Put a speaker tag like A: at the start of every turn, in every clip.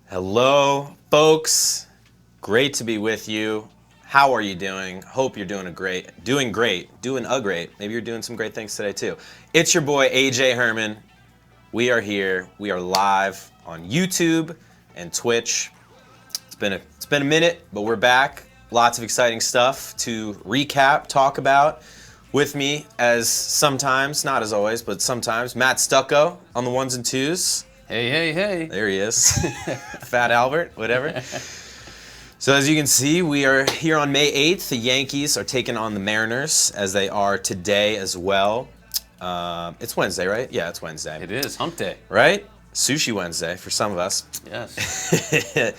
A: Hello, folks. Great to be with you. How are you doing? Hope you're doing great. Maybe you're doing some great things today too. It's your boy AJ Herman. We are here. We are live on YouTube and Twitch. It's been a minute, but we're back. Lots of exciting stuff to recap, talk about. With me, as sometimes, not as always, but sometimes, Matt Stucco on the ones and twos.
B: Hey.
A: There he is. Fat Albert, whatever. So as you can see, we are here on May 8th. The Yankees are taking on the Mariners, as they are today as well. It's Wednesday, right? Yeah, it's Wednesday.
B: It is, hump day.
A: Right? Sushi Wednesday for some of us.
B: Yes.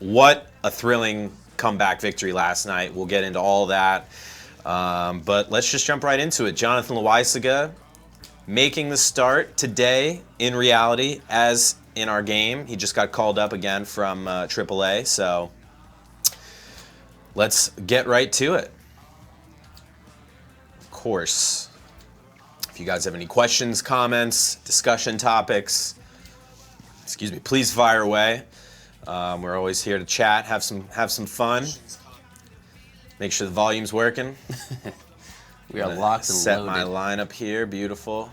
A: What a thrilling comeback victory last night. We'll get into all that. But let's just jump right into it. Jonathan Loaisiga making the start today in reality as in our game. He just got called up again from AAA, so let's get right to it. Of course, if you guys have any questions, comments, discussion topics, please fire away. We're always here to chat, have some fun. Make sure the volume's working.
B: We are locked and
A: set
B: loaded.
A: my lineup here, beautiful.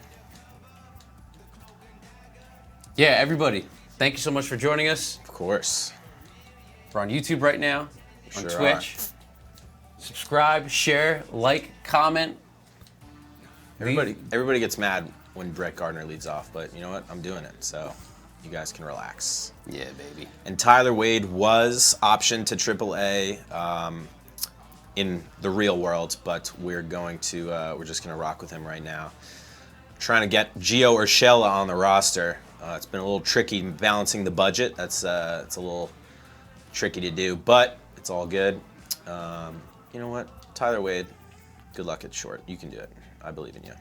B: Yeah, everybody, thank you so much for joining us.
A: Of course.
B: We're on YouTube right now, on
A: Sure
B: Twitch. Subscribe, share, like, comment.
A: Everybody gets mad when Brett Gardner leads off, but you know what? I'm doing it, so you guys can relax.
B: Yeah, baby.
A: And Tyler Wade was optioned to AAA in the real world, but we're just gonna rock with him right now. Trying to get Gio Urshela on the roster. It's been a little tricky balancing the budget. It's a little tricky to do, but it's all good. You know what? Tyler Wade, good luck at short. You can do it. I believe in you.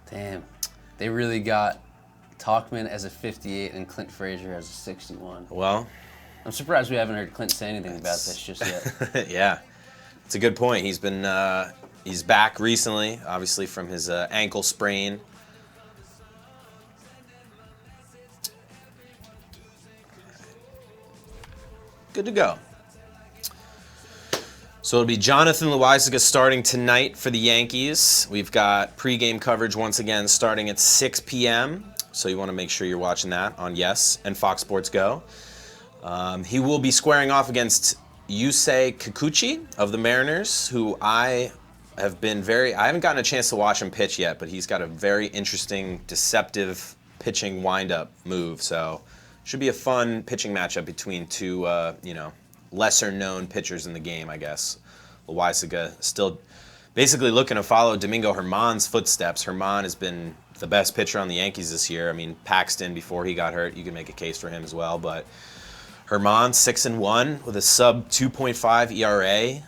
B: Damn. They really got Talkman as a 58 and Clint Frazier as a 61.
A: Well,
B: I'm surprised we haven't heard Clint say anything about this just yet.
A: Yeah, it's a good point. He's back recently, obviously from his ankle sprain. Good to go. So it'll be Jonathan Loaisiga starting tonight for the Yankees. We've got pregame coverage once again starting at 6 p.m. So you want to make sure you're watching that on Yes and Fox Sports Go. He will be squaring off against Yusei Kikuchi of the Mariners, who I haven't gotten a chance to watch him pitch yet, but he's got a very interesting, deceptive pitching windup move. So should be a fun pitching matchup between two, lesser-known pitchers in the game, I guess. Loaisiga still basically looking to follow Domingo Germán's footsteps. Germán has been the best pitcher on the Yankees this year. I mean, Paxton, before he got hurt, you can make a case for him as well. But Germán, 6-1 with a sub 2.5 ERA.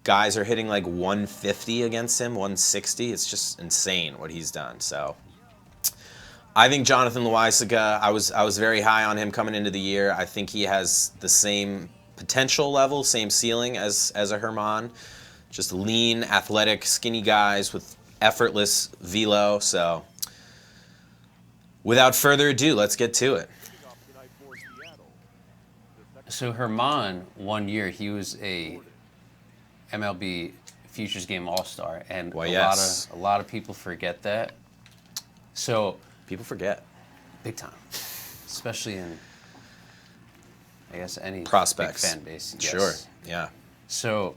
A: Guys are hitting like 150 against him, 160. It's just insane what he's done. So I think Jonathan Loaisiga, I was very high on him coming into the year. I think he has the same potential level, same ceiling as a Germán. Just lean, athletic, skinny guys with effortless velo. So without further ado, let's get to it.
B: So Germán, 1 year, he was a MLB Futures Game All-Star, and
A: yes.
B: a lot of people forget that. So
A: People forget.
B: big time, especially in, I guess, any
A: Prospects.
B: big fan base. Yes.
A: Sure, yeah.
B: So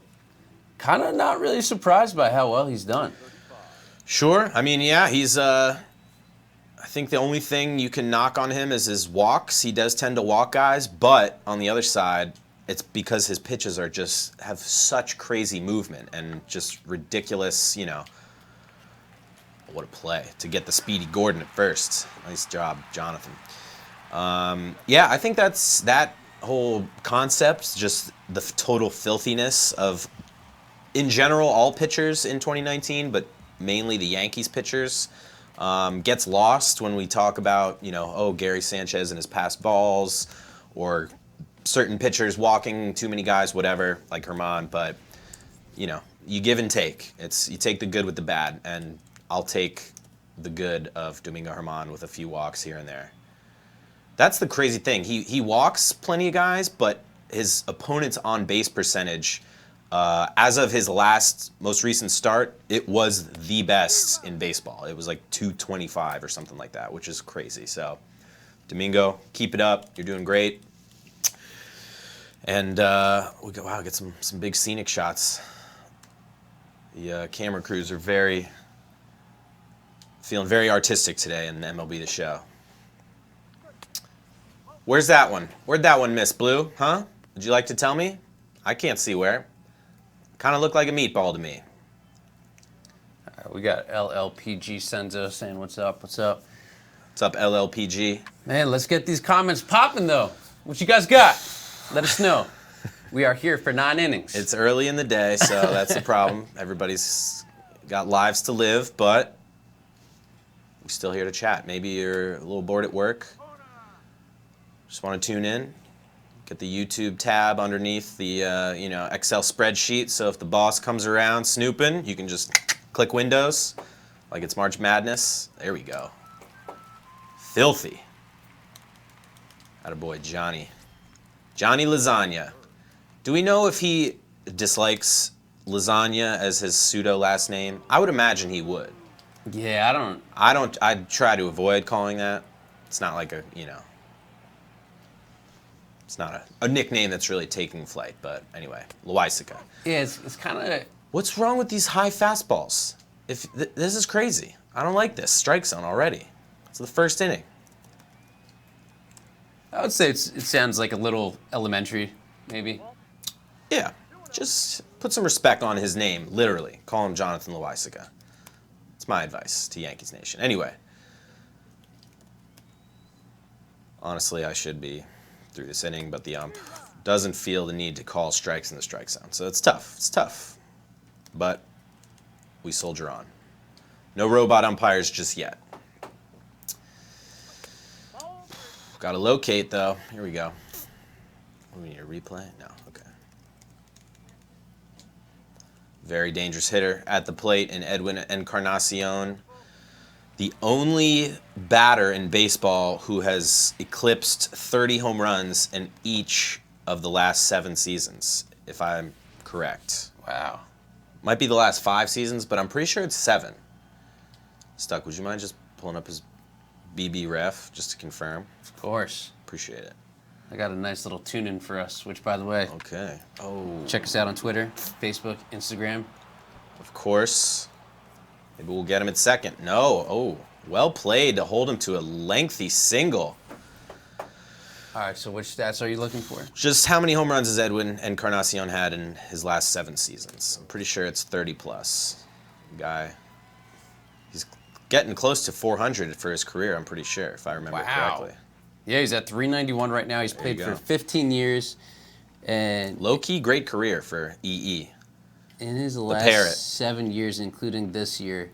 B: kind of not really surprised by how well he's done.
A: Sure. I mean, yeah, he's I think the only thing you can knock on him is his walks. He does tend to walk guys, but on the other side, it's because his pitches have such crazy movement and just ridiculous, what a play to get the Speedy Gordon at first. Nice job, Jonathan. I think that whole concept, just the total filthiness of, in general, all pitchers in 2019, but mainly the Yankees pitchers, gets lost when we talk about, Gary Sanchez and his passed balls, or certain pitchers walking too many guys, whatever, like Germán. But, you give and take. You take the good with the bad, and I'll take the good of Domingo Germán with a few walks here and there. That's the crazy thing. He walks plenty of guys, but his opponent's on base percentage, as of his most recent start, it was the best in baseball. It was like 225 or something like that, which is crazy. So, Domingo, keep it up. You're doing great. And get some big scenic shots. The camera crews are feeling very artistic today in MLB The Show. Where's that one? Where'd that one miss, Blue? Huh? Would you like to tell me? I can't see where. Kind of looked like a meatball to me.
B: All right, we got LLPG Senzo saying, what's up, what's up?
A: What's up, LLPG?
B: Man, let's get these comments popping, though. What you guys got? Let us know. We are here for 9 innings.
A: It's early in the day, so that's the problem. Everybody's got lives to live, but we're still here to chat. Maybe you're a little bored at work. Just want to tune in. Get the YouTube tab underneath the Excel spreadsheet. So if the boss comes around snooping, you can just click Windows like it's March Madness. There we go. Filthy. Attaboy, Johnny. Johnny Lasagna. Do we know if he dislikes lasagna as his pseudo last name? I would imagine he would.
B: Yeah, I don't.
A: I'd try to avoid calling that. It's not like it's not a nickname that's really taking flight, but anyway, Loaisiga.
B: Yeah, it's kind of...
A: What's wrong with these high fastballs? This is crazy. I don't like this. Strike zone already. It's the first inning.
B: I would say it sounds like a little elementary, maybe.
A: Yeah, just put some respect on his name, literally. Call him Jonathan Loaisiga. It's my advice to Yankees Nation. Anyway, honestly, I should be through this inning, but the ump doesn't feel the need to call strikes in the strike zone. So it's tough. It's tough. But we soldier on. No robot umpires just yet. Got to locate, though. Here we go. We need a replay? No. Okay. Very dangerous hitter at the plate in Edwin Encarnación. The only batter in baseball who has eclipsed 30 home runs in each of the last 7 seasons, if I'm correct.
B: Wow.
A: Might be the last 5 seasons, but I'm pretty sure it's 7. Stuck, would you mind just pulling up his BB ref just to confirm?
B: Of course.
A: Appreciate it.
B: I got a nice little tune-in for us, which, by the way,
A: Okay. Oh.
B: check us out on Twitter, Facebook, Instagram.
A: Of course. Maybe we'll get him at second. No. Oh, well played to hold him to a lengthy single.
B: All right, so which stats are you looking for?
A: Just how many home runs has Edwin Encarnación had in his last 7 seasons? I'm pretty sure it's 30 plus. Guy, he's getting close to 400 for his career, I'm pretty sure, if I remember correctly.
B: Yeah, he's at 391 right now. He's played for 15 years. And
A: low-key great career for EE.
B: In his last 7 years, including this year,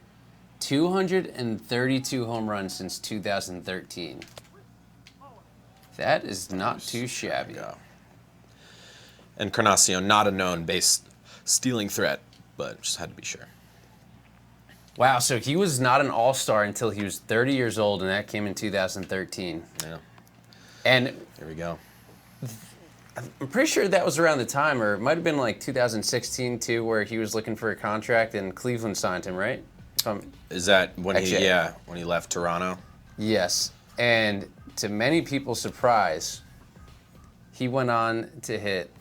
B: 232 home runs since 2013. That is not too shabby.
A: Encarnación, not a known base stealing threat, but just had to be sure.
B: Wow, so he was not an all-star until he was 30 years old, and that came in 2013.
A: Yeah.
B: And
A: here we go.
B: I'm pretty sure that was around the time, or it might have been like 2016 too, where he was looking for a contract and Cleveland signed him, right?
A: Is that when when he left Toronto?
B: Yes. And to many people's surprise, he went on to hit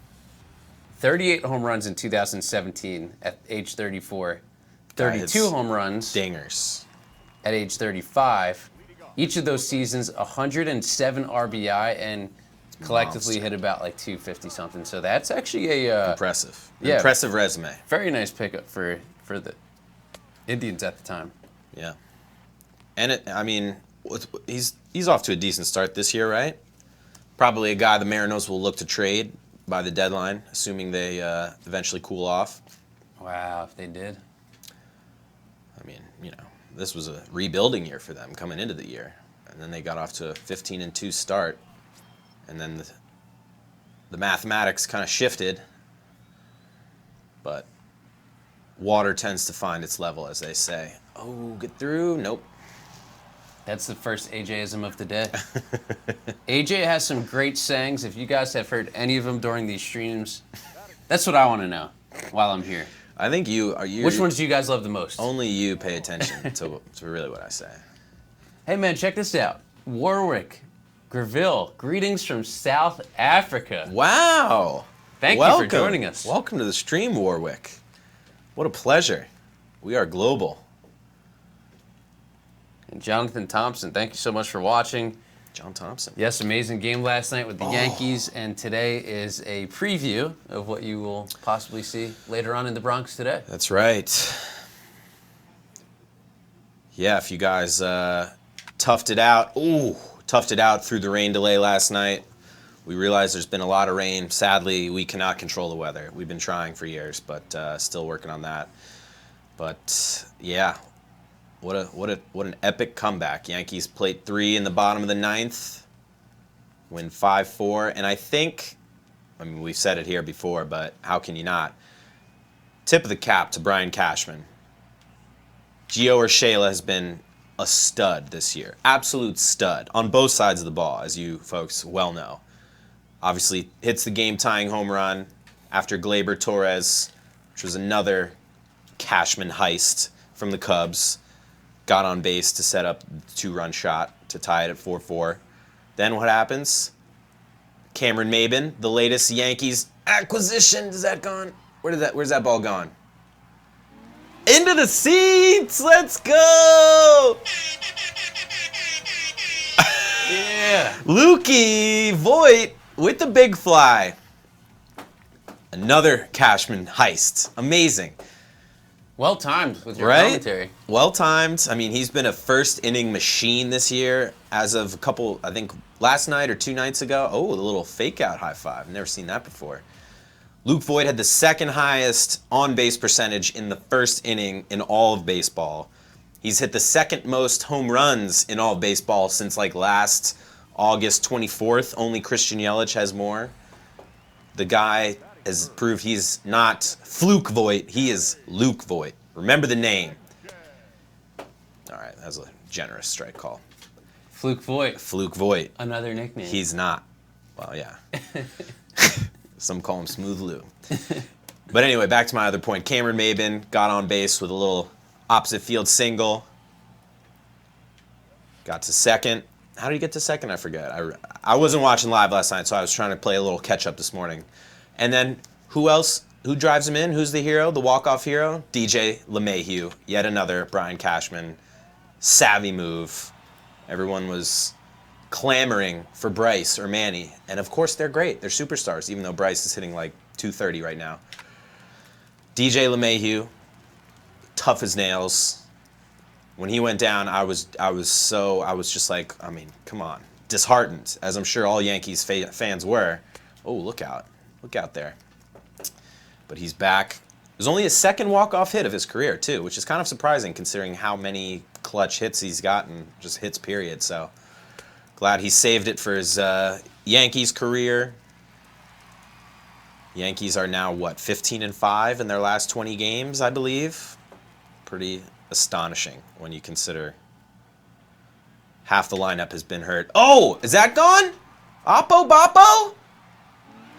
B: 38 home runs in 2017 at age 34, 32 home runs
A: dingers
B: at age 35. Each of those seasons, 107 RBI, and collectively hit about like 250 something. So that's actually a
A: impressive. Yeah, impressive resume.
B: Very nice pickup for the Indians at the time.
A: Yeah, and he's off to a decent start this year, right? Probably a guy the Mariners will look to trade by the deadline, assuming they eventually cool off.
B: Wow, if they did.
A: I mean, this was a rebuilding year for them coming into the year, and then they got off to a 15-2 start. And then the mathematics kind of shifted, but water tends to find its level, as they say. Oh, get through? Nope.
B: That's the first AJism of the day. AJ has some great sayings. If you guys have heard any of them during these streams, that's what I want to know while I'm here.
A: I think you are.
B: Which ones do you guys love the most?
A: Only you pay attention to really what I say.
B: Hey man, check this out. Warwick Greville, greetings from South Africa.
A: Wow.
B: Thank you for joining us.
A: Welcome to the stream, Warwick. What a pleasure. We are global.
B: And Jonathan Thompson, thank you so much for watching.
A: John Thompson.
B: Yes, amazing game last night with the Yankees, and today is a preview of what you will possibly see later on in the Bronx today.
A: That's right. Yeah, if you guys toughed it out through the rain delay last night. We realize there's been a lot of rain. Sadly, we cannot control the weather. We've been trying for years, but still working on that. But yeah, what an epic comeback. Yankees played 3 in the bottom of the 9th, win 5-4, and I think, I mean, we've said it here before, but how can you not? Tip of the cap to Brian Cashman. Gio Urshela has been a stud this year. Absolute stud on both sides of the ball, as you folks well know. Obviously, hits the game-tying home run after Gleyber Torres, which was another Cashman heist from the Cubs. Got on base to set up the 2-run shot to tie it at 4-4. Then what happens? Cameron Maybin, the latest Yankees acquisition. Is that gone? Where's that ball gone? Into the seats! Let's go!
B: Yeah.
A: Lukey Voit with the big fly. Another Cashman heist. Amazing.
B: Well timed with your
A: Right?
B: commentary.
A: Well timed. I mean, he's been a first inning machine this year as of a couple, I think last night or 2 nights ago. Oh, the little fake out high five. Never seen that before. Luke Voit had the second highest on-base percentage in the first inning in all of baseball. He's hit the second most home runs in all of baseball since like last August 24th. Only Christian Yelich has more. The guy has proved he's not Fluke Voit, he is Luke Voit. Remember the name. All right, that was a generous strike call.
B: Fluke Voit.
A: Fluke Voit.
B: Another nickname.
A: He's not. Well, yeah. Some call him Smooth Lou. But anyway, back to my other point. Cameron Maybin got on base with a little opposite field single. Got to second. How did he get to second? I forget. I wasn't watching live last night, so I was trying to play a little catch-up this morning. And then who else? Who drives him in? Who's the hero? The walk-off hero? DJ LeMahieu. Yet another Brian Cashman savvy move. Everyone was clamoring for Bryce or Manny. And of course they're great. They're superstars, even though Bryce is hitting like 230 right now. DJ LeMahieu, tough as nails. When he went down, I was just like, I mean, come on. Disheartened, as I'm sure all Yankees fans were. Oh, look out. Look out there. But he's back. It was only his second walk-off hit of his career, too, which is kind of surprising considering how many clutch hits he's gotten, just hits, period. So glad he saved it for his Yankees career. Yankees are now, 15-5 in their last 20 games, I believe. Pretty astonishing when you consider half the lineup has been hurt. Oh, is that gone? Oppo Boppo?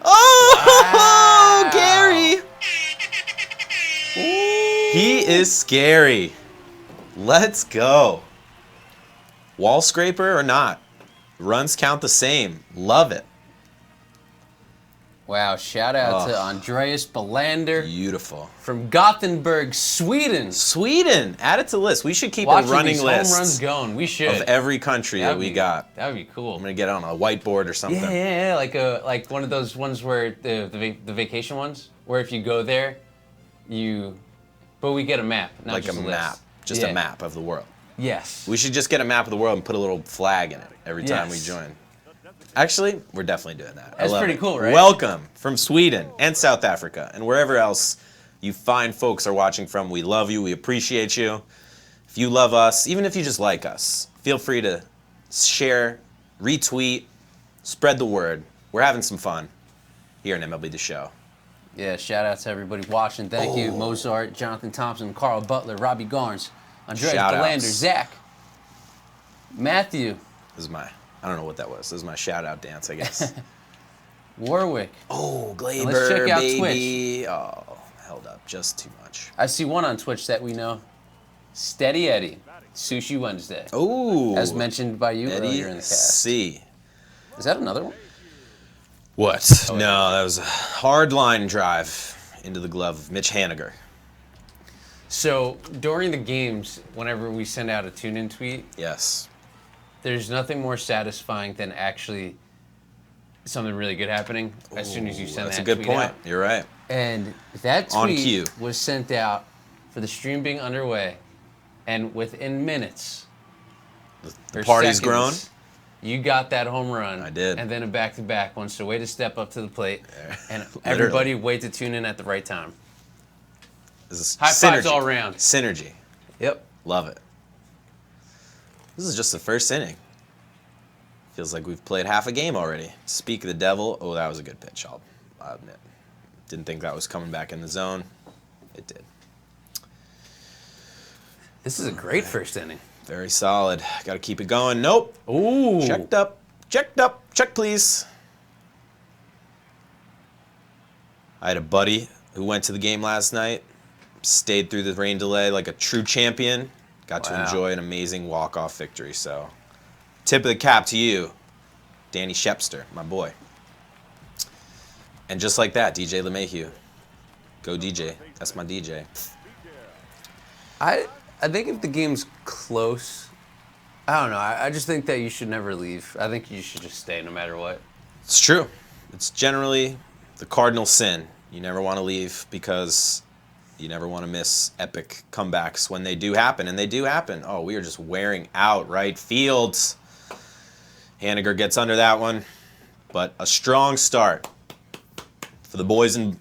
A: Oh, wow. Gary. He is scary. Let's go. Wall scraper or not? Runs count the same. Love it.
B: Wow, shout out to Andreas Belander.
A: Beautiful.
B: From Gothenburg, Sweden.
A: Sweden. Add it to the list. We should keep
B: Watching
A: a running
B: these
A: list
B: home runs going. We should.
A: of every country that we got.
B: That would be cool.
A: I'm going to get it on a whiteboard or something.
B: Yeah, like one of those ones where the vacation ones, where if you go there, but we get a map, not
A: Like
B: just
A: a
B: list.
A: map. Just a map of the world.
B: Yes.
A: We should just get a map of the world and put a little flag in it every time we join. Actually, we're definitely doing that.
B: That's pretty cool, right?
A: Welcome from Sweden and South Africa and wherever else you fine folks are watching from. We love you. We appreciate you. If you love us, even if you just like us, feel free to share, retweet, spread the word. We're having some fun here in MLB The Show.
B: Yeah, shout out to everybody watching. Thank you, Mozart, Jonathan Thompson, Carl Butler, Robbie Garnes, Andreas Belander, Zach. Matthew.
A: This is my, I don't know what that was. This is my shout-out dance, I guess.
B: Warwick.
A: Oh, Gleyber,
B: Let's check out
A: baby. Oh, held up just too much.
B: I see one on Twitch that we know. Steady Eddie. Sushi Wednesday.
A: Oh.
B: As mentioned by you
A: Eddie
B: earlier in the cast.
A: C.
B: Is that another one?
A: What?
B: Oh,
A: No, that was a hard line drive into the glove of Mitch Haniger.
B: So during the games, whenever we send out a tune-in tweet,
A: Yes.
B: there's nothing more satisfying than actually something really good happening as soon as you send
A: That's
B: that
A: a good
B: tweet
A: point.
B: out.
A: You're right.
B: And that
A: On cue.
B: tweet was sent out for the stream being underway, and within minutes,
A: The
B: or
A: party's
B: seconds,
A: grown.
B: You got that home run.
A: I did.
B: And then a back-to-back one. So way to step up to the plate. And
A: Literally.
B: everybody wait to tune in at the right time.
A: This is
B: High fives
A: synergy.
B: all around.
A: Synergy.
B: Yep.
A: Love it. This is just the first inning. Feels like we've played half a game already. Speak of the devil. Oh, that was a good pitch, I'll admit. Didn't think that was coming back in the zone. It did.
B: This is a great first inning.
A: Very solid. Got to keep it going. Nope.
B: Ooh.
A: Checked up. Checked up. Check, please. I had a buddy who went to the game last night, stayed through the rain delay like a true champion, got to
B: Wow.
A: enjoy an amazing walk-off victory. So, tip of the cap to you, Danny Shepster, my boy. And just like that, DJ LeMahieu. Go DJ. That's my DJ.
B: I think if the game's close, I don't know. I just think that you should never leave. I think you should just stay no matter what.
A: It's true. It's generally the cardinal sin. You never want to leave because you never want to miss epic comebacks when they do happen, and they do happen. Oh, we are just wearing out right fields. Haniger gets under that one, but a strong start for the boys in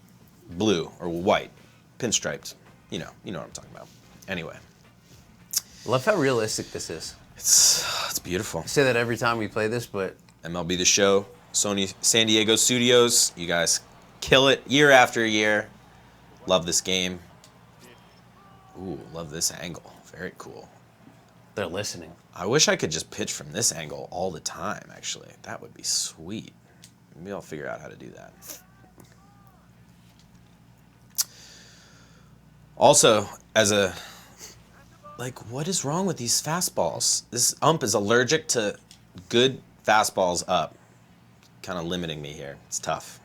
A: blue or white, pinstriped. You know what I'm talking about. Anyway,
B: Love how realistic this is.
A: it's beautiful.
B: I say that every time we play this, but
A: MLB The Show, Sony San Diego Studios. You guys kill it year after year. Love this game. Ooh, love this angle. Very cool.
B: they're listening.
A: I wish I could just pitch from this angle all the time, actually. That would be sweet. Maybe I'll figure out how to do that. Also, what is wrong with these fastballs? This ump is allergic to good fastballs up. Kind of limiting me here. It's tough.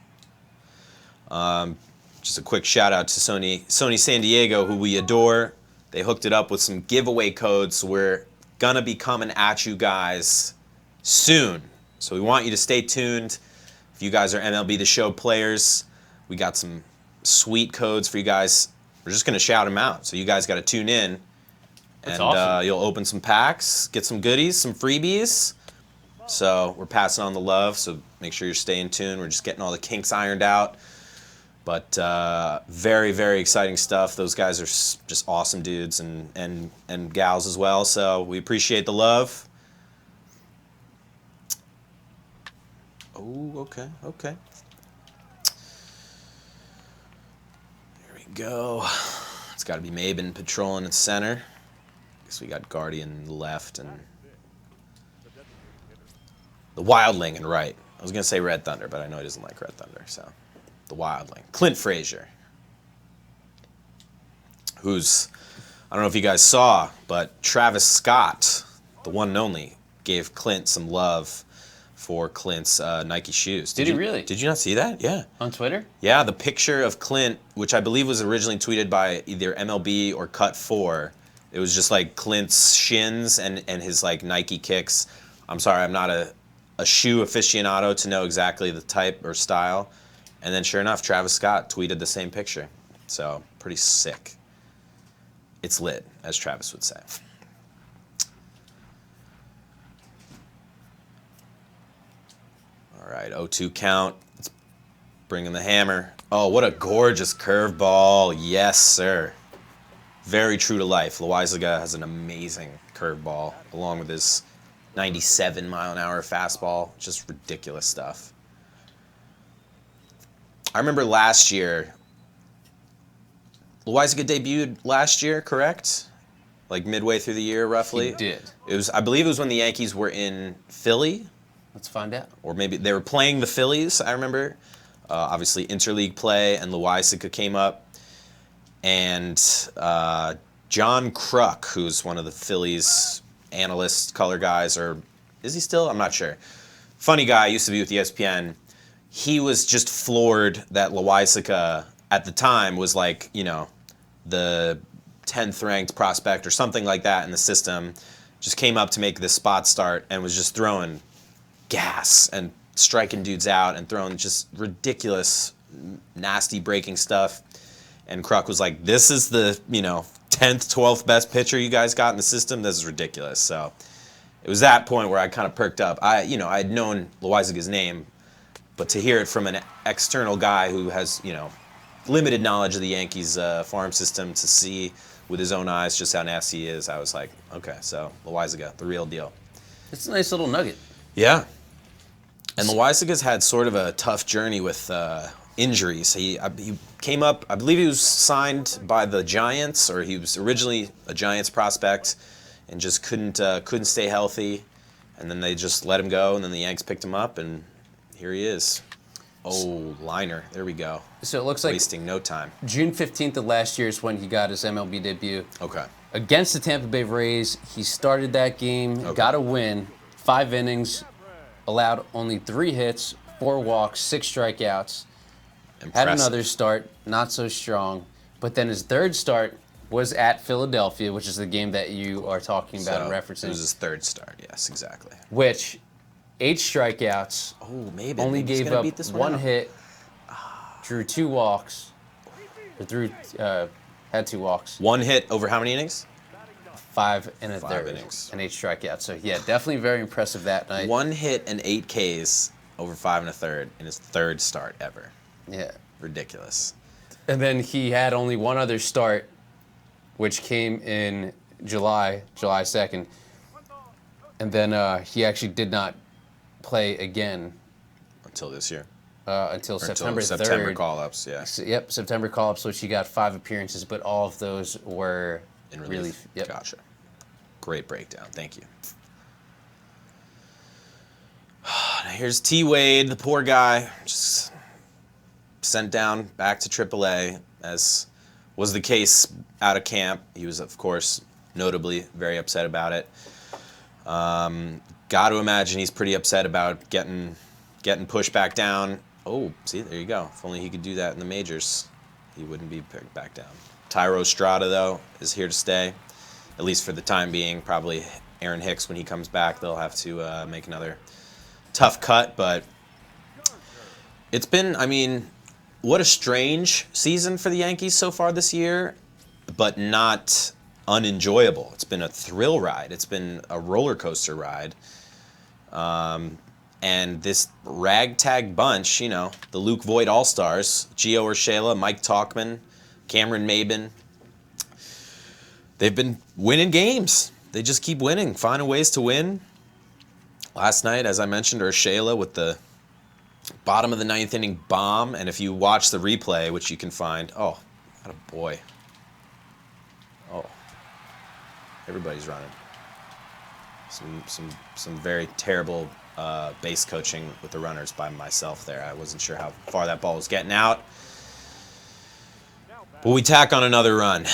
A: Just a quick shout out to Sony San Diego, who we adore. They hooked it up with some giveaway codes, so we're gonna be coming at you guys soon. So we want you to stay tuned. If you guys are MLB The Show players, we got some sweet codes for you guys. We're just gonna shout them out, so you guys got to tune in,
B: That's
A: and
B: awesome.
A: you'll open some packs, get some goodies, some freebies. So we're passing on the love. So make sure you're staying tuned. We're just getting all the kinks ironed out. But very, very exciting stuff. Those guys are just awesome dudes and gals as well. So we appreciate the love. Oh, okay. Here we go. It's got to be Maben patrolling in center. Guess we got Guardian left and the Wildling in right. I was going to say Red Thunder, but I know he doesn't like Red Thunder, so... The Wildling. Clint Frazier, who's, I don't know if you guys saw, but Travis Scott, the one and only, gave Clint some love for Clint's Nike shoes.
B: Did he really?
A: Did you not see that? Yeah.
B: On Twitter?
A: Yeah, the picture of Clint, which I believe was originally tweeted by either MLB or Cut4, it was just like Clint's shins and his like Nike kicks. I'm sorry, I'm not a shoe aficionado to know exactly the type or style. And then sure enough, Travis Scott tweeted the same picture. So, pretty sick. It's lit, as Travis would say. All right, 0-2 count. Let's bring in the hammer. Oh, what a gorgeous curveball. Yes, sir. Very true to life. Loaisiga has an amazing curveball, along with his 97-mile-an-hour fastball. Just ridiculous stuff. I remember last year, Loaisiga debuted last year, correct? like midway through the year, roughly.
B: He did.
A: I believe it was when the Yankees were in Philly.
B: Let's find out.
A: Or maybe they were playing the Phillies, I remember. Obviously, interleague play, and Loaisiga came up. And John Kruk, who's one of the Phillies analyst, color guys, or is he still? I'm not sure. Funny guy, used to be with ESPN. He was just floored that Loaisiga, at the time, was like, you know, the 10th ranked prospect or something like that in the system. Just came up to make this spot start and was just throwing gas and striking dudes out and throwing just ridiculous, nasty breaking stuff. And Kruk was like, this is the, you know, 10th, 12th best pitcher you guys got in the system. This is ridiculous. So it was that point where I kind of perked up. I had known Loaisiga's name, but to hear it from an external guy who has, you know, limited knowledge of the Yankees farm system, to see with his own eyes just how nasty he is, I was like, okay, so Loaisiga, the real deal.
B: It's a nice little nugget.
A: Yeah. And Loaisiga's had sort of a tough journey with injuries. He came up, I believe he was signed by the Giants, or he was originally a Giants prospect and just couldn't stay healthy. And then they just let him go, and then the Yanks picked him up, and here he is. Oh, liner. There we go.
B: So it looks like
A: wasting no time.
B: June 15th of last year is when he got his MLB debut.
A: Okay.
B: Against the Tampa Bay Rays, he started that game, got a win, 5 innings, allowed only 3 hits, 4 walks, 6 strikeouts.
A: Impressive.
B: Had another start, not so strong. But then his third start was at Philadelphia, which is the game that you are talking about and referencing.
A: It was his third start, yes, exactly.
B: Which, 8 strikeouts.
A: Oh, maybe.
B: Only
A: Maybe
B: gave up
A: beat this
B: 1
A: out.
B: hit, drew 2 walks, had 2 walks.
A: 1 hit over how many innings?
B: 5 and a
A: 5
B: third,
A: innings.
B: and 8 strikeouts. So yeah, definitely very impressive that night.
A: 1 hit and 8 Ks over 5 and a third in his third start ever.
B: Yeah.
A: Ridiculous.
B: And then he had only one other start, which came in July 2nd. And then he actually did not play again
A: Until this year.
B: until September 3rd.
A: September call-ups, yeah.
B: Yep, September call-ups, which he got 5 appearances, but all of those were
A: In relief.
B: relief. Yep.
A: Gotcha. Great breakdown. Thank you. Here's T. Wade, the poor guy, just sent down back to AAA, as was the case out of camp. He was, of course, notably very upset about it. Got to imagine he's pretty upset about getting pushed back down. Oh, see, there you go. If only he could do that in the majors, he wouldn't be picked back down. Tyro Strada, though, is here to stay, at least for the time being. Probably Aaron Hicks, when he comes back, they'll have to make another tough cut. But it's been, I mean, what a strange season for the Yankees so far this year, but not unenjoyable. It's been a thrill ride. It's been a roller coaster ride. And this ragtag bunch, you know, the Luke Voigt All-Stars, Gio Urshela, Mike Tauchman, Cameron Maben, they've been winning games. They just keep winning, finding ways to win. Last night, as I mentioned, Urshela with the bottom of the 9th inning bomb, and if you watch the replay, which you can find, oh, what a boy. Oh, everybody's running. Some very terrible base coaching with the runners by myself there. I wasn't sure how far that ball was getting out. But we tack on another run.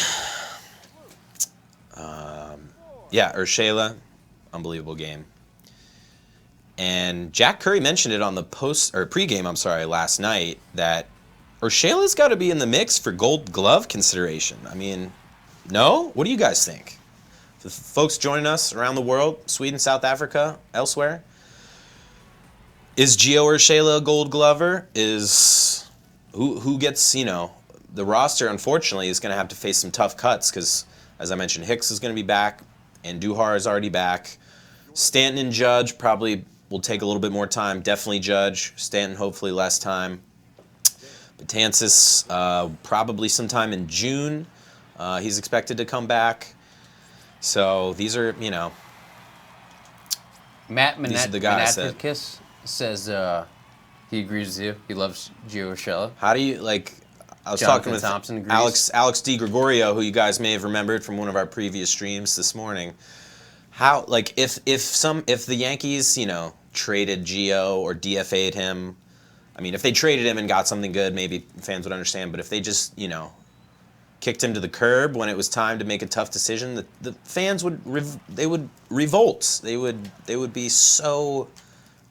A: Yeah, Urshela, unbelievable game. And Jack Curry mentioned it on the pregame, last night, that Urshela's got to be in the mix for Gold Glove consideration. I mean, no? What do you guys think? The folks joining us around the world, Sweden, South Africa, elsewhere, is Gio Urshela a Gold Glover? Is who gets, you know, the roster, unfortunately, is going to have to face some tough cuts because, as I mentioned, Hicks is going to be back, and Duhar is already back. Stanton and Judge probably will take a little bit more time. Definitely Judge. Stanton, hopefully less time. Betances, probably sometime in June. He's expected to come back. So these are, you know,
B: Matt
A: these are the guys that...
B: Kiss says he agrees with you. He loves Gio Urshela.
A: How do you, like, I was
B: Jonathan
A: talking with
B: Thompson agrees.
A: Alex DiGregorio, who you guys may have remembered from one of our previous streams this morning. How, like, if the Yankees, traded Gio or DFA'd him, I mean, if they traded him and got something good, maybe fans would understand. But if they just, kicked him to the curb when it was time to make a tough decision, the fans would revolt. They would be so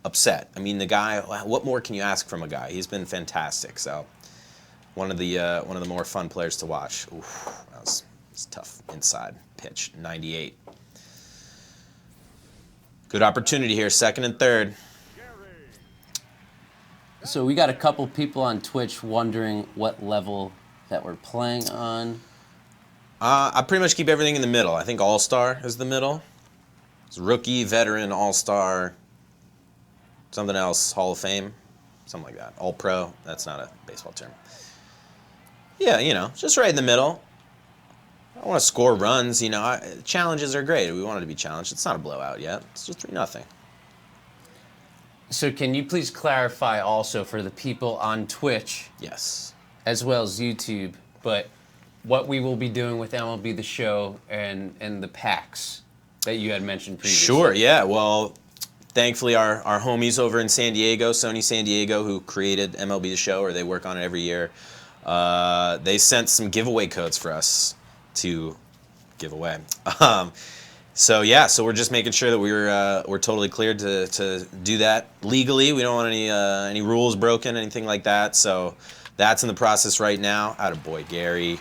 A: upset. I mean, the guy. What more can you ask from a guy? He's been fantastic. So one of the more fun players to watch. Oof, that was tough inside pitch. 98. Good opportunity here, second and third.
B: So we got a couple people on Twitch wondering what level that we're playing on.
A: I pretty much keep everything in the middle. I think All-Star is the middle. It's rookie, veteran, All-Star, something else, Hall of Fame, something like that. All-Pro, that's not a baseball term. Yeah, just right in the middle. I don't want to score runs, challenges are great. We want it to be challenged. It's not a blowout yet. It's just 3-0.
B: So can you please clarify also for the people on Twitch,
A: Yes.
B: as well as YouTube, but what we will be doing with MLB The Show and the packs that you had mentioned previously?
A: Sure, yeah. Well, thankfully our homies over in San Diego, Sony San Diego, who created MLB The Show, or they work on it every year, they sent some giveaway codes for us to give away. So we're just making sure that we're totally cleared to do that legally. We don't want any rules broken, anything like that. So that's in the process right now. Attaboy, Gary.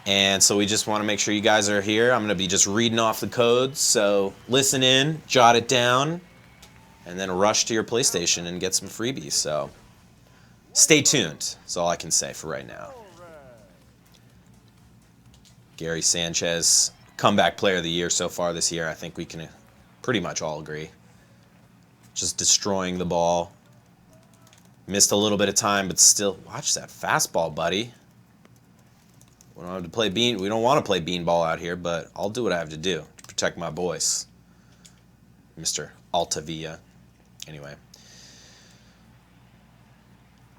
A: And so we just want to make sure you guys are here. I'm going to be just reading off the codes. So listen in, jot it down, and then rush to your PlayStation and get some freebies. So stay tuned. That's all I can say for right now. Gary Sanchez, comeback player of the year so far this year. I think we can pretty much all agree. Just destroying the ball. Missed a little bit of time, but still, watch that fastball, buddy. We don't have to play we don't want to play beanball out here, but I'll do what I have to do to protect my boys. Mr. Altavilla. Anyway.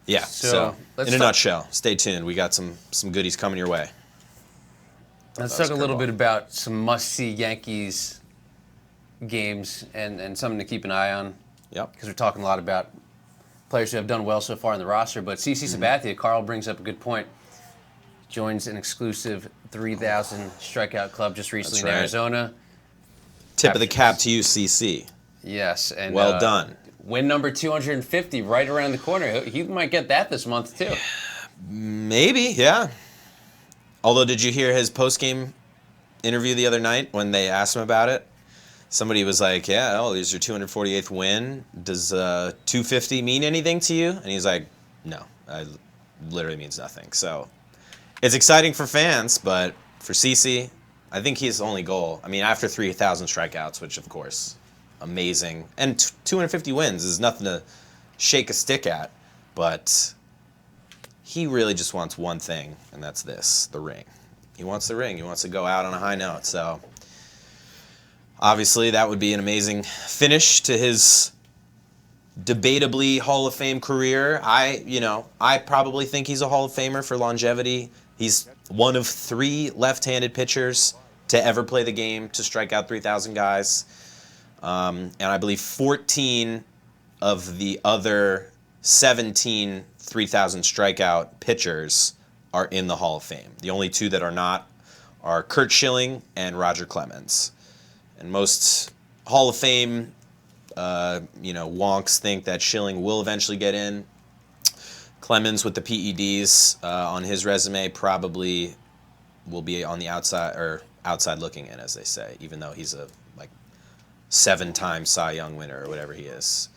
A: Yeah, so in a nutshell, stay tuned. We got some goodies coming your way.
B: Let's talk a little bit about some must-see Yankees games and something to keep an eye on.
A: Yep.
B: Because we're talking a lot about players who have done well so far in the roster. But CC Sabathia, Carl brings up a good point. Joins an exclusive 3,000 strikeout club just recently in Arizona.
A: Tip of the cap to you, CC.
B: Yes. And
A: well done.
B: Win number 250 right around the corner. He might get that this month, too.
A: Maybe, yeah. Although, did you hear his post-game interview the other night when they asked him about it? Somebody was like, here's your 248th win. Does 250 mean anything to you? And he's like, no, it literally means nothing. So it's exciting for fans, but for CC, I think his only goal, after 3,000 strikeouts, which, of course, amazing. And 250 wins is nothing to shake a stick at, but he really just wants one thing, and that's the ring. He wants the ring. He wants to go out on a high note. So obviously that would be an amazing finish to his debatably Hall of Fame career. I probably think he's a Hall of Famer for longevity. He's one of 3 left-handed pitchers to ever play the game to strike out 3,000 guys. And I believe 14 of the other 17 3,000 strikeout pitchers are in the Hall of Fame. The only 2 that are not are Curt Schilling and Roger Clemens. And most Hall of Fame, wonks think that Schilling will eventually get in. Clemens with the PEDs on his resume probably will be on the outside looking in, as they say, even though he's a 7-time Cy Young winner or whatever he is.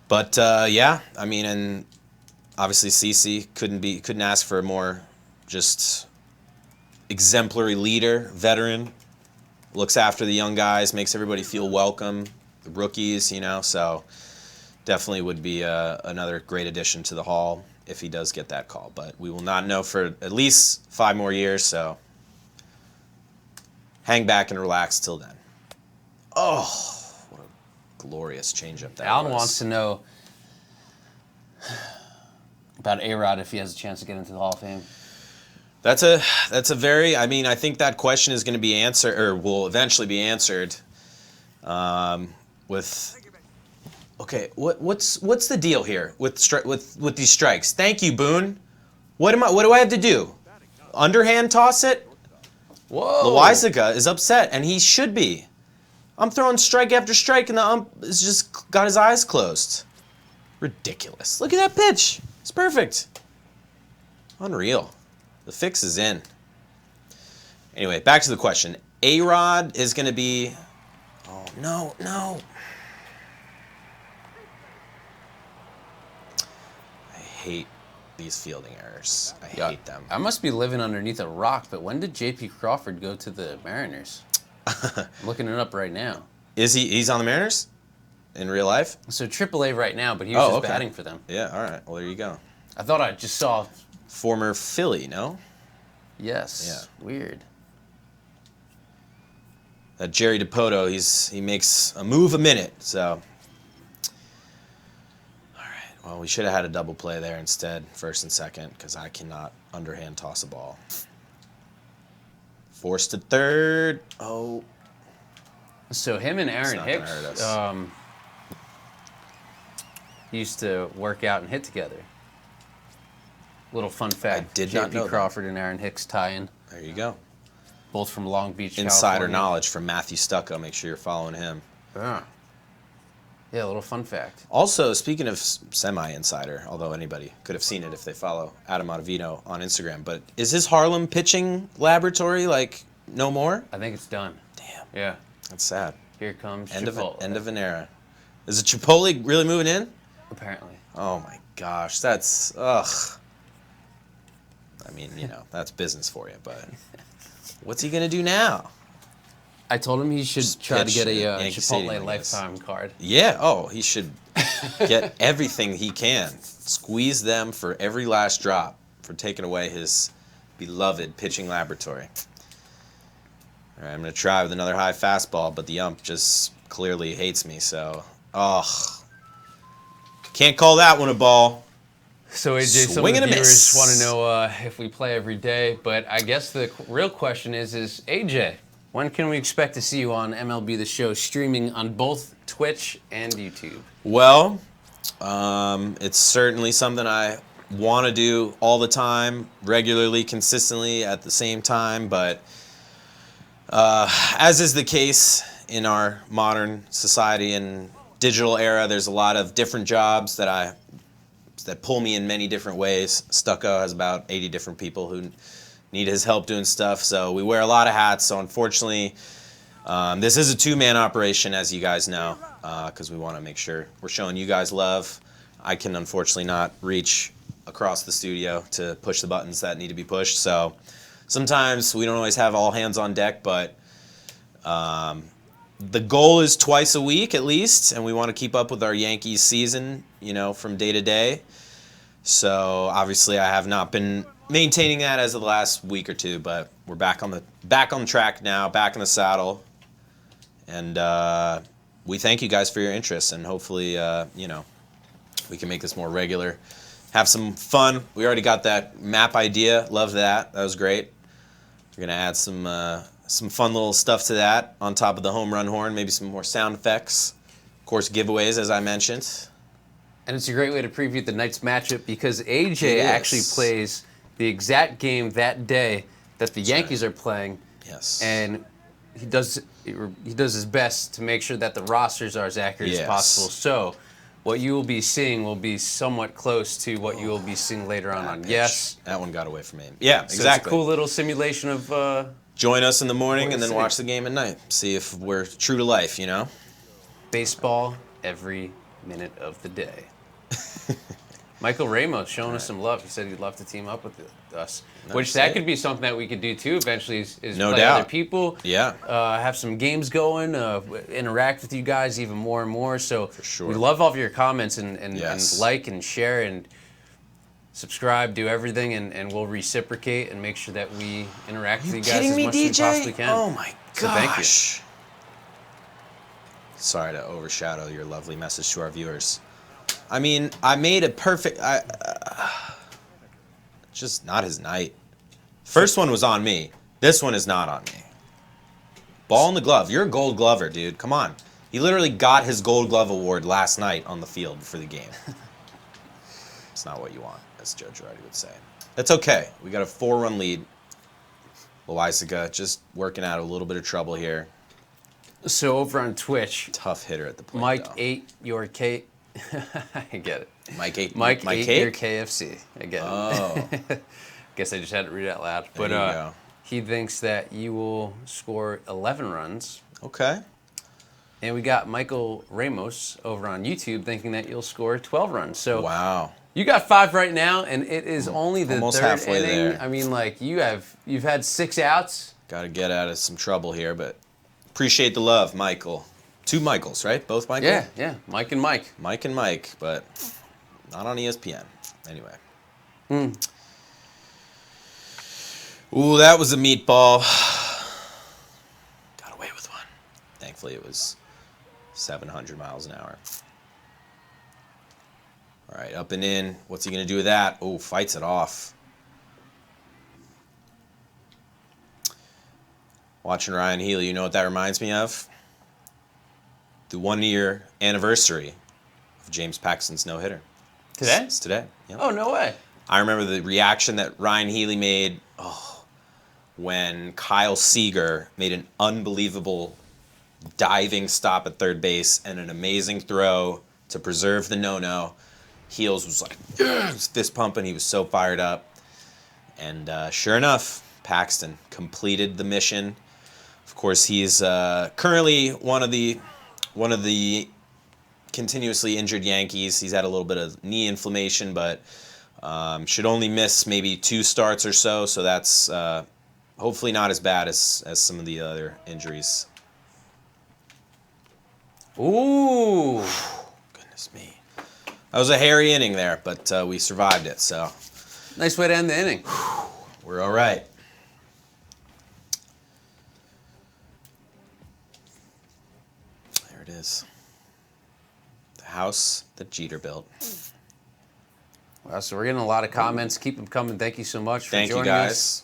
A: But and obviously CC couldn't ask for a more just exemplary leader, veteran, looks after the young guys, makes everybody feel welcome, the rookies, so definitely would be another great addition to the Hall if he does get that call. But we will not know for at least 5 more years, so hang back and relax till then. Oh, what a glorious changeup that
B: Alan
A: was.
B: wants to know, About A-Rod if he has a chance to get into the Hall of Fame.
A: That's a very, I mean, I think that question is going to be answered, or will eventually be answered with, okay, what's the deal here with these strikes? Thank you, Boone. What do I have to do? Underhand toss it?
B: Whoa.
A: Loaisiga is upset, and he should be. I'm throwing strike after strike, and the ump has just got his eyes closed. Ridiculous. Look at that pitch. It's perfect. Unreal. The fix is in. Anyway, back to the question. A-Rod is going to be... Oh, no. I hate these fielding errors. I hate them.
B: I must be living underneath a rock, but when did J.P. Crawford go to the Mariners? I'm looking it up right now.
A: He's on the Mariners? In real life?
B: So AAA right now, but he was just batting for them.
A: Yeah, all right. Well, there you go.
B: I thought I just saw...
A: Former Philly, no?
B: Yes.
A: Yeah.
B: Weird.
A: That Jerry DiPoto, he makes a move a minute, so... All right. Well, we should have had a double play there instead, first and second, because I cannot underhand toss a ball. Forced to third. Oh.
B: So him and Aaron Hicks used to work out and hit together. Little fun fact.
A: I did not know
B: J.P. Crawford and Aaron Hicks tie-in.
A: There you go.
B: Both from Long Beach,
A: Insider
B: California.
A: knowledge from Matthew Stucco. Make sure you're following him.
B: Yeah, a little fun fact.
A: Also, speaking of semi-insider, although anybody could have seen it if they follow Adam Ottavino on Instagram, but is his Harlem pitching laboratory, like, no more?
B: I think it's done.
A: Damn.
B: Yeah.
A: That's sad.
B: Here comes
A: End
B: Chipotle.
A: of an era. Is it Chipotle really moving in?
B: Apparently.
A: Oh, my gosh. That's, ugh. I mean, you know, that's business for you, but what's he going to do now?
B: I told him he should
A: Just
B: try to get a
A: Yankee Stadium,
B: Chipotle
A: I guess.
B: lifetime card.
A: Yeah, oh, he should get everything he can. Squeeze them for every last drop for taking away his beloved pitching laboratory. All right, I'm going to try with another high fastball, but the ump just clearly hates me, so... Can't call that one a ball.
B: So AJ, some of
A: Swing
B: the
A: and a
B: viewers
A: miss.
B: want to know if we play every day, but I guess the real question is AJ, when can we expect to see you on MLB The Show streaming on both Twitch and YouTube?
A: Well, it's certainly something I want to do all the time, regularly, consistently, at the same time, but as is the case in our modern society and digital era, there's a lot of different jobs that pull me in many different ways. Stucco has about 80 different people who need his help doing stuff, so we wear a lot of hats. So unfortunately, this is a two-man operation, as you guys know, because we want to make sure we're showing you guys love. I can unfortunately not reach across the studio to push the buttons that need to be pushed, so sometimes we don't always have all hands on deck, but the goal is twice a week at least, and we want to keep up with our Yankees season, you know, from day to day. So obviously I have not been maintaining that as of the last week or two, but we're back on track now, back in the saddle, and we thank you guys for your interest, and hopefully you know, we can make this more regular, have some fun. We already got that map idea, love that. That was great. We're gonna add some fun little stuff to that on top of the home run horn, maybe some more sound effects. Of course, giveaways, as I mentioned.
B: And it's a great way to preview the night's matchup because AJ actually plays the exact game that day that the Yankees are playing.
A: Yes.
B: And he does his best to make sure that the rosters are as accurate as possible. So what you will be seeing will be somewhat close to what you will be seeing later on Yes.
A: That one got away from me. Yeah,
B: So
A: exactly.
B: it's a cool little simulation of...
A: Join us in the morning and then watch the game at night. See if we're true to life, you know?
B: Baseball every minute of the day. Michael Ramos showing us some love. He said he'd love to team up with us. Which that could be something that we could do too eventually is
A: No
B: play
A: doubt.
B: other people.
A: Yeah.
B: Have some games going, interact with you guys even more and more. So
A: For sure.
B: we love all of your comments and
A: Yes.
B: like and share and subscribe, do everything, and we'll reciprocate and make sure that we interact with you guys as much as we possibly can.
A: Oh my gosh.
B: So thank you.
A: Sorry to overshadow your lovely message to our viewers. I mean, I made a perfect... Just not his night. First one was on me. This one is not on me. Ball in the glove. You're a gold glover, dude. Come on. He literally got his gold glove award last night on the field for the game. It's not what you want, as Joe Girardi would say. That's okay. We got a 4-run lead. Loaisiga just working out a little bit of trouble here.
B: So over on Twitch,
A: Tough hitter at the plate,
B: Mike
A: though.
B: 8 your K. I get it.
A: Mike 8.
B: Mike 8
A: Cake?
B: your KFC. I get it.
A: Oh.
B: Guess I just had to read it out loud.
A: There
B: But
A: you go.
B: he thinks that you will score 11 runs.
A: Okay.
B: And we got Michael Ramos over on YouTube thinking that you'll score 12 runs. So
A: Wow.
B: you got 5 right now, and it is only the
A: Almost
B: third
A: halfway
B: inning.
A: there.
B: I mean, like you've had 6 outs.
A: Got to get out of some trouble here, but appreciate the love, Michael. 2 Michaels, right? Both Michael?
B: Yeah. Mike and Mike.
A: Mike and Mike, but not on ESPN. Anyway. Ooh, that was a meatball. Got away with one. Thankfully, it was 700 miles an hour. All right, up and in. What's he going to do with that? Oh, fights it off. Watching Ryan Healy, you know what that reminds me of? The 1-year anniversary of James Paxton's no-hitter.
B: Today?
A: It's today. Yep.
B: Oh, no way.
A: I remember the reaction that Ryan Healy made when Kyle Seager made an unbelievable diving stop at third base and an amazing throw to preserve the no-no. Heels was like, yes! Fist pumping. He was so fired up. And sure enough, Paxton completed the mission. Of course, he's currently one of the continuously injured Yankees. He's had a little bit of knee inflammation, but should only miss maybe 2 starts or so. So that's hopefully not as bad as some of the other injuries.
B: Ooh.
A: Goodness me. That was a hairy inning there, but we survived it, so
B: Nice way to end the inning.
A: we're all right. There it is. The house that Jeter built.
B: Well, so we're getting a lot of comments. Keep them coming. Thank you so much for
A: Thank
B: joining
A: you,
B: us.
A: guys.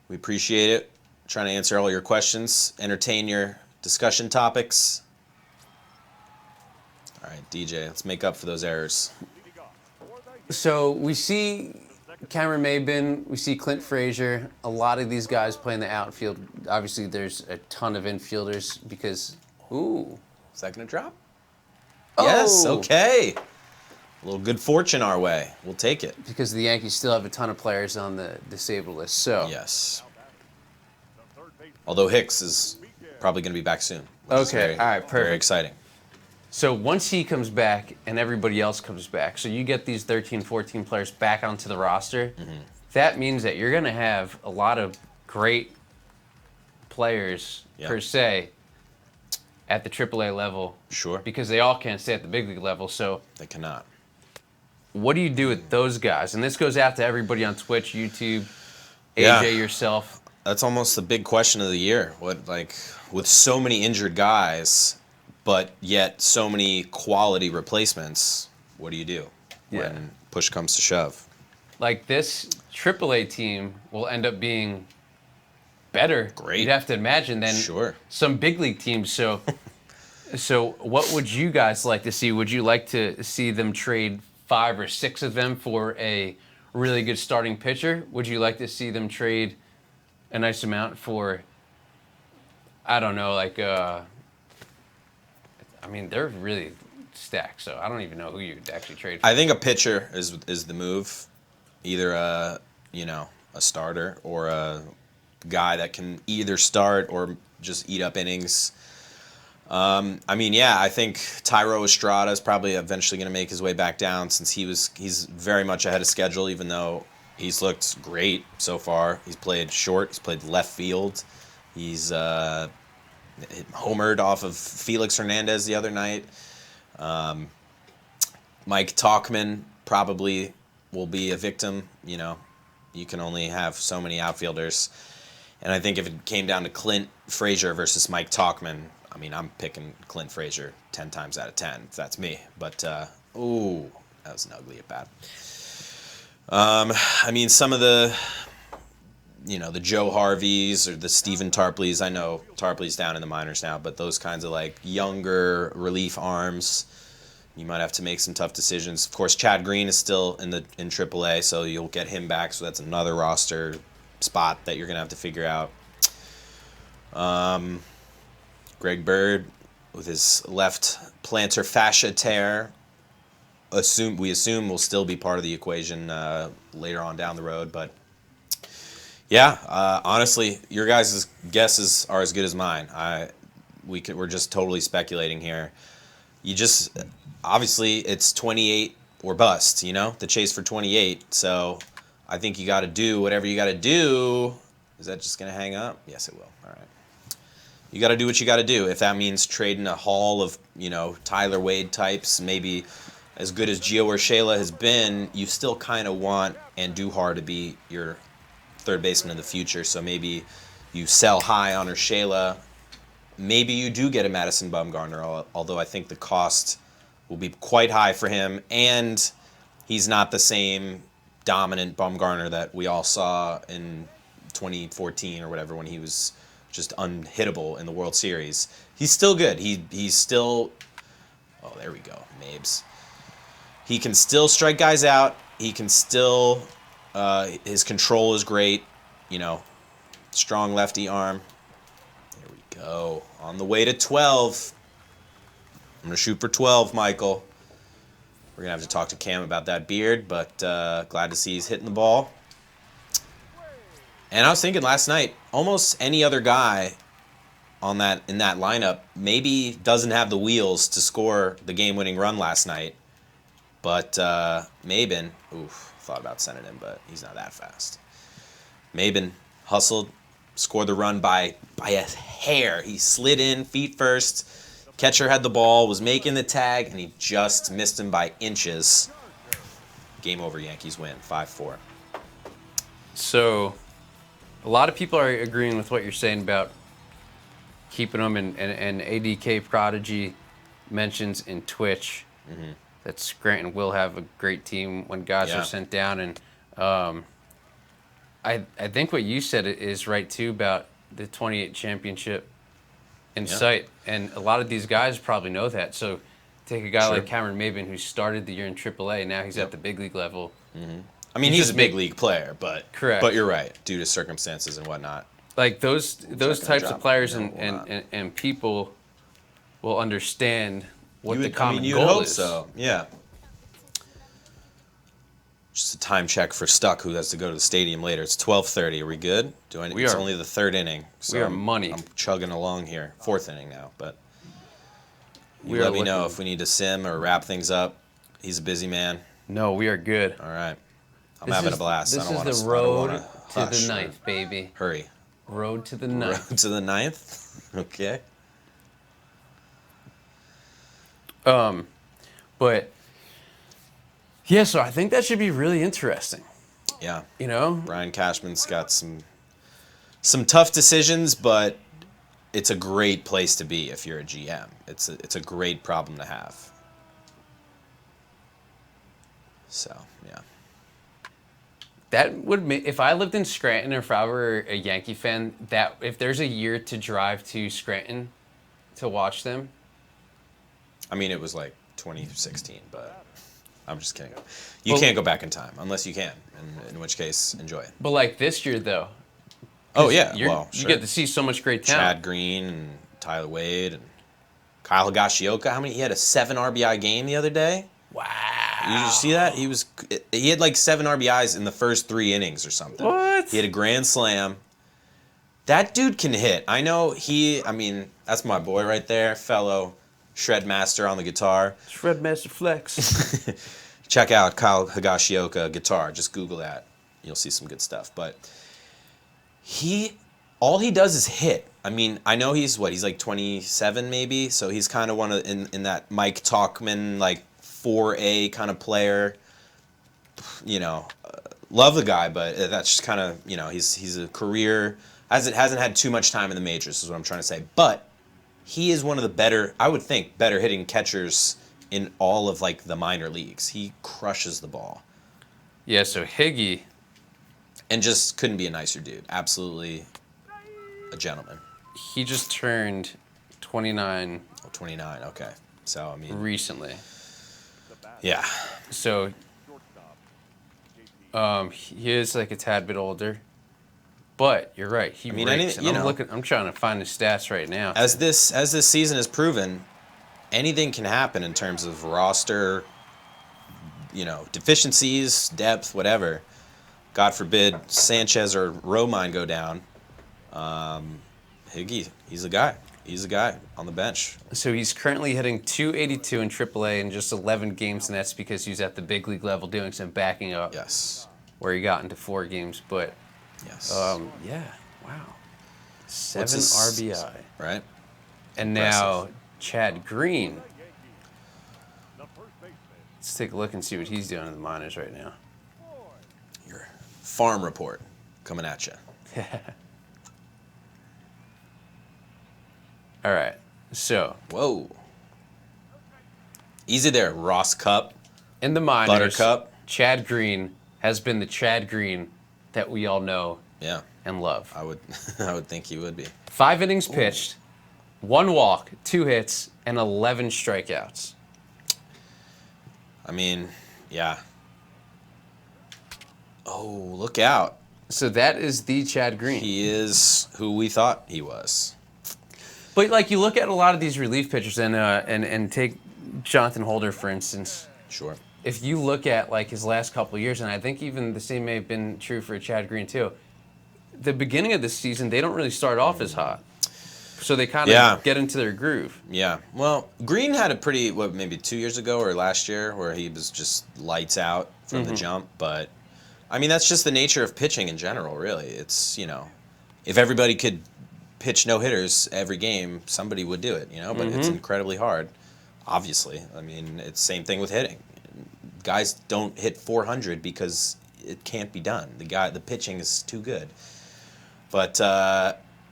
A: We appreciate it. Trying to answer all your questions, entertain your discussion topics. All right, DJ, let's make up for those errors.
B: So we see Cameron Maybin, we see Clint Frazier, a lot of these guys playing the outfield. Obviously, there's a ton of infielders because, ooh.
A: Is that going to drop?
B: Oh.
A: Yes, okay. A little good fortune our way. We'll take it.
B: Because the Yankees still have a ton of players on the disabled list. So
A: Yes. Although Hicks is probably going to be back soon. Which is
B: Okay, all right,
A: Very
B: perfect.
A: exciting.
B: So once he comes back and everybody else comes back, so you get these 13, 14 players back onto the roster, that means that you're going to have a lot of great players,
A: Yeah.
B: per se, at the AAA level.
A: Sure.
B: Because they all can't stay at the big league level. So
A: They cannot.
B: what do you do with those guys? And this goes out to everybody on Twitch, YouTube,
A: Yeah.
B: AJ, yourself.
A: That's almost the big question of the year. What, like, with so many injured guys, but yet so many quality replacements, what do you do when push comes to shove?
B: Like this AAA team will end up being better.
A: Great.
B: You'd have to imagine than
A: Sure.
B: some big league teams. So, so what would you guys like to see? Would you like to see them trade 5 or 6 of them for a really good starting pitcher? Would you like to see them trade a nice amount for, I don't know, like, I mean, they're really stacked, so I don't even know who you'd actually trade for.
A: I think a pitcher is the move. Either a starter or a guy that can either start or just eat up innings. I think Tyro Estrada is probably eventually going to make his way back down since he's very much ahead of schedule, even though he's looked great so far. He's played short. He's played left field. He's homered off of Felix Hernandez the other night. Mike Tauchman probably will be a victim. You know, you can only have so many outfielders. And I think if it came down to Clint Frazier versus Mike Tauchman, I mean, I'm picking Clint Frazier 10 times out of 10, if that's me. But, that was an ugly at bat. I mean, some of the, the Joe Harveys or the Stephen Tarpleys. I know Tarpley's down in the minors now, but those kinds of like younger relief arms, you might have to make some tough decisions. Of course, Chad Green is still in AAA, so you'll get him back. So that's another roster spot that you're gonna have to figure out. Greg Bird with his left plantar fascia tear. We assume will still be part of the equation later on down the road, but yeah, honestly, your guys' guesses are as good as mine. We're just totally speculating here. Obviously it's 28 or bust, the chase for 28. So I think you got to do whatever you got to do. Is that just gonna hang up? Yes, it will. All right. You got to do what you got to do. If that means trading a haul of Tyler Wade types, maybe. As good as Gio Urshela has been, you still kind of want Andujar to be your third baseman of the future. So maybe you sell high on Urshela. Maybe you do get a Madison Bumgarner, although I think the cost will be quite high for him. And he's not the same dominant Bumgarner that we all saw in 2014 or whatever when he was just unhittable in the World Series. He's still good. He's still... Oh, there we go. Mabes. He can still strike guys out. He can still, his control is great. Strong lefty arm. There we go. On the way to 12. I'm going to shoot for 12, Michael. We're going to have to talk to Cam about that beard, but glad to see he's hitting the ball. And I was thinking last night, almost any other guy in that lineup maybe doesn't have the wheels to score the game-winning run last night. But Maben, thought about sending him, but he's not that fast. Maben hustled, scored the run by a hair. He slid in, feet first. Catcher had the ball, was making the tag, and he just missed him by inches. Game over, Yankees win, 5-4.
B: So, a lot of people are agreeing with what you're saying about keeping them, and ADK Prodigy mentions in Twitch. Mm-hmm. That Scranton will have a great team when guys are sent down. And I think what you said is right, too, about the 28 championship in sight. And a lot of these guys probably know that. So take a guy like Cameron Maben, who started the year in AAA. Now he's at the big league level.
A: Mm-hmm. I mean, he's a big league player, but
B: correct.
A: But you're right, due to circumstances and whatnot.
B: Like those types of players and people will understand what the common goal is.
A: So, yeah. Just a time check for Stuck, who has to go to the stadium later. It's 12:30. Are we good? It's only the third inning. So
B: we are money.
A: I'm chugging along here. Fourth inning now, but you let me know if we need to sim or wrap things up. He's a busy man.
B: No, we are good.
A: All right. I'm having a blast.
B: This is the road to the ninth, baby.
A: Hurry.
B: Road to the ninth.
A: Road to the ninth? Okay.
B: But yeah, so I think that should be really interesting.
A: Yeah.
B: Brian
A: Cashman's got some tough decisions, but it's a great place to be if you're a GM. It's a great problem to have. So, yeah.
B: That would if I lived in Scranton or if I were a Yankee fan, that if there's a year to drive to Scranton to watch them.
A: I mean, it was like 2016, but I'm just kidding. You can't go back in time unless you can, in which case, enjoy it.
B: But like this year, though.
A: Oh, yeah.
B: You get to see so much great talent.
A: Chad Green and Tyler Wade and Kyle Higashioka. He had a 7 RBI game the other day.
B: Wow.
A: Did you see that? He had like 7 RBIs in the first 3 innings or something.
B: What?
A: He had a grand slam. That dude can hit. I know that's my boy right there, fellow Shredmaster on the guitar.
B: Shredmaster Flex.
A: Check out Kyle Higashioka guitar. Just Google that. You'll see some good stuff. But all he does is hit. I know he's like 27 maybe, so he's kind of one of in that Mike Talkman like 4A kind of player. Love the guy, but that's just kind of he's a career hasn't had too much time in the majors is what I'm trying to say. But he is one of the better hitting catchers in all of like the minor leagues. He crushes the ball.
B: Yeah, so Higgy.
A: And just couldn't be a nicer dude. Absolutely a gentleman.
B: He just turned 29.
A: Oh, 29, okay. So, I mean...
B: recently.
A: Yeah.
B: So, he is like a tad bit older. But you're right. He rakes. I'm trying to find the stats right now.
A: As this season has proven, anything can happen in terms of roster, deficiencies, depth, whatever. God forbid Sanchez or Romine go down. Higgy, he's a guy. He's a guy on the bench.
B: So he's currently hitting .282 in AAA in just 11 games, and that's because he's at the big league level doing some backing up.
A: Yes.
B: Where he got into 4 games, but
A: yes.
B: Yeah, wow. 7 RBI.
A: Right.
B: And now Chad Green. Let's take a look and see what he's doing in the minors right now.
A: Your farm report coming at you.
B: All right. So.
A: Whoa. Easy there, Ross Cup.
B: In the minors,
A: Buttercup.
B: Chad Green has been the Chad Green that we all know and love.
A: I would think he would be.
B: 5 innings pitched, 1 walk, 2 hits, and 11 strikeouts.
A: I mean, yeah. Oh, look out.
B: So that is the Chad Green.
A: He is who we thought he was.
B: But like you look at a lot of these relief pitchers and take Jonathan Holder, for instance.
A: Sure.
B: If you look at like his last couple of years, and I think even the same may have been true for Chad Green too, the beginning of the season, they don't really start off as hot. So they kind of get into their groove.
A: Yeah. Well, Green had a pretty, maybe 2 years ago or last year where he was just lights out from the jump. But, I mean, that's just the nature of pitching in general, really. It's, if everybody could pitch no-hitters every game, somebody would do it, But it's incredibly hard, obviously. I mean, it's the same thing with hitting. Guys don't hit 400 because it can't be done. The pitching is too good. But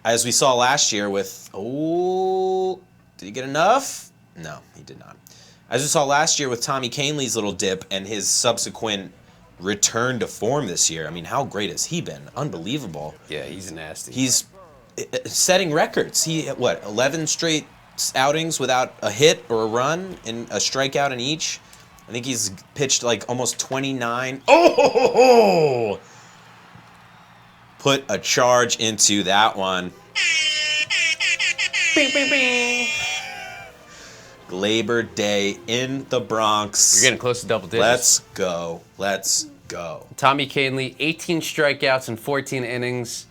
A: as we saw last year with, did he get enough? No, he did not. As we saw last year with Tommy Kahnle's little dip and his subsequent return to form this year, I mean, how great has he been? Unbelievable.
B: Yeah, he's nasty.
A: He's setting records. 11 straight outings without a hit or a run and a strikeout in each. I think he's pitched like almost 29. Oh! Put a charge into that one.
B: Bing, bing, bing.
A: Gleyber Day in the Bronx.
B: You're getting close to double digits.
A: Let's go. Let's go.
B: Tommy Kahnle, 18 strikeouts in 14 innings,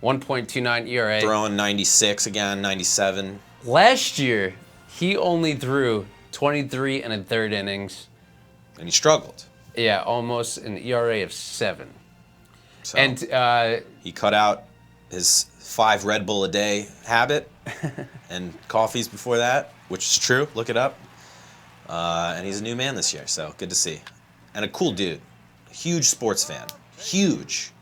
B: 1.29 ERA.
A: Throwing 96 again, 97.
B: Last year, he only threw 23 and a third innings.
A: And he struggled.
B: Yeah, almost an ERA of 7.
A: So
B: And
A: he cut out his 5 Red Bull a day habit and coffees before that, which is true. Look it up. And he's a new man this year, so good to see. And a cool dude. Huge sports fan. Huge.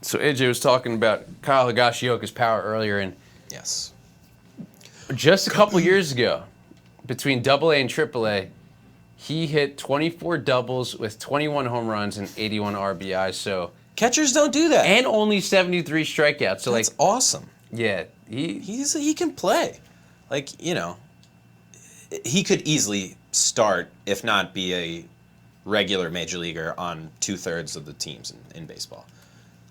B: So AJ was talking about Kyle Higashioka's power earlier, and
A: yes,
B: just a couple years ago, between AA and AAA, he hit 24 doubles with 21 home runs and 81 RBIs. So
A: catchers don't do that,
B: and only 73 strikeouts. So
A: that's awesome.
B: Yeah,
A: he can play. Like, he could easily start, if not be a regular major leaguer on 2/3 of the teams in baseball.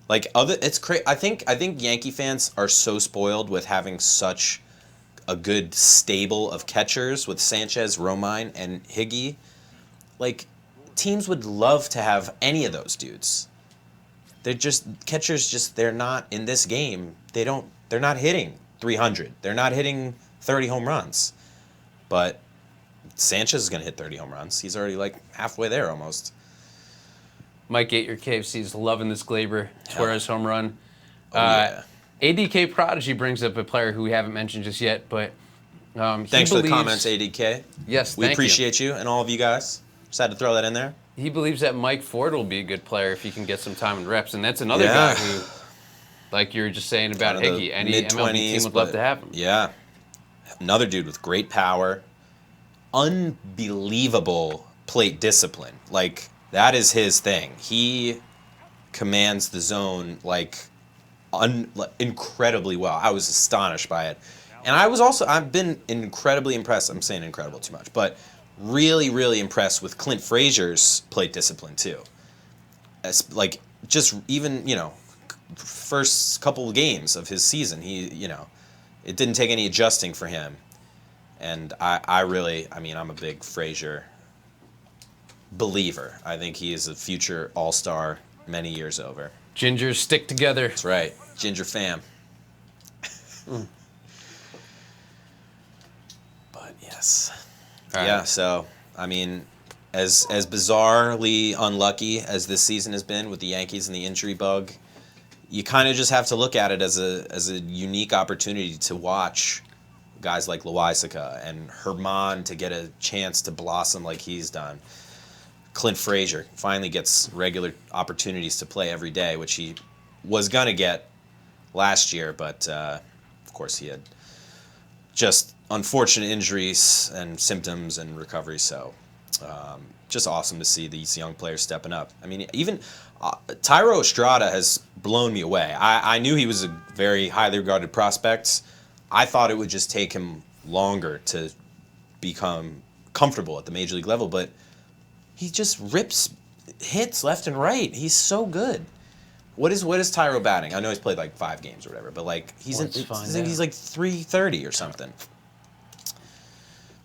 A: Like it's crazy. I think Yankee fans are so spoiled with having such a good stable of catchers with Sanchez, Romine, and Higgy. Like, teams would love to have any of those dudes. They're not in this game. They're not hitting 300. They're not hitting 30 home runs. But Sanchez is going to hit 30 home runs. He's already like halfway there almost.
B: Mike Gate, your KFC is loving this Gleyber Torres home run.
A: Yeah.
B: ADK Prodigy brings up a player who we haven't mentioned just yet, but
A: thanks for the comments, ADK.
B: Yes,
A: we appreciate you and all of you guys. Just had to throw that in there.
B: He believes that Mike Ford will be a good player if he can get some time and reps, and that's another guy who, like you were just saying about Higgy, any MLB team would love to have him.
A: Yeah, another dude with great power, unbelievable plate discipline. Like, That is his thing. He commands the zone like incredibly well. I was astonished by it. And I've been incredibly impressed. I'm saying incredible too much, but really, really impressed with Clint Frazier's plate discipline too. Like just even, first couple of games of his season, it didn't take any adjusting for him. And I'm a big Frazier believer. I think he is a future all-star many years over.
B: Gingers stick together.
A: That's right. Ginger fam. But yes.
B: Right.
A: Yeah, so, as bizarrely unlucky as this season has been with the Yankees and the injury bug, you kind of just have to look at it as a unique opportunity to watch guys like Loaisiga and Herman to get a chance to blossom like he's done. Clint Frazier finally gets regular opportunities to play every day, which he was going to get last year, but of course he had just unfortunate injuries and symptoms and recovery, so just awesome to see these young players stepping up. Even Thairo Estrada has blown me away. I knew he was a very highly regarded prospect. I thought it would just take him longer to become comfortable at the major league level, but he just rips hits left and right. He's so good. What is Thairo batting? I know he's played like 5 games or whatever, but like he's like 330 or something.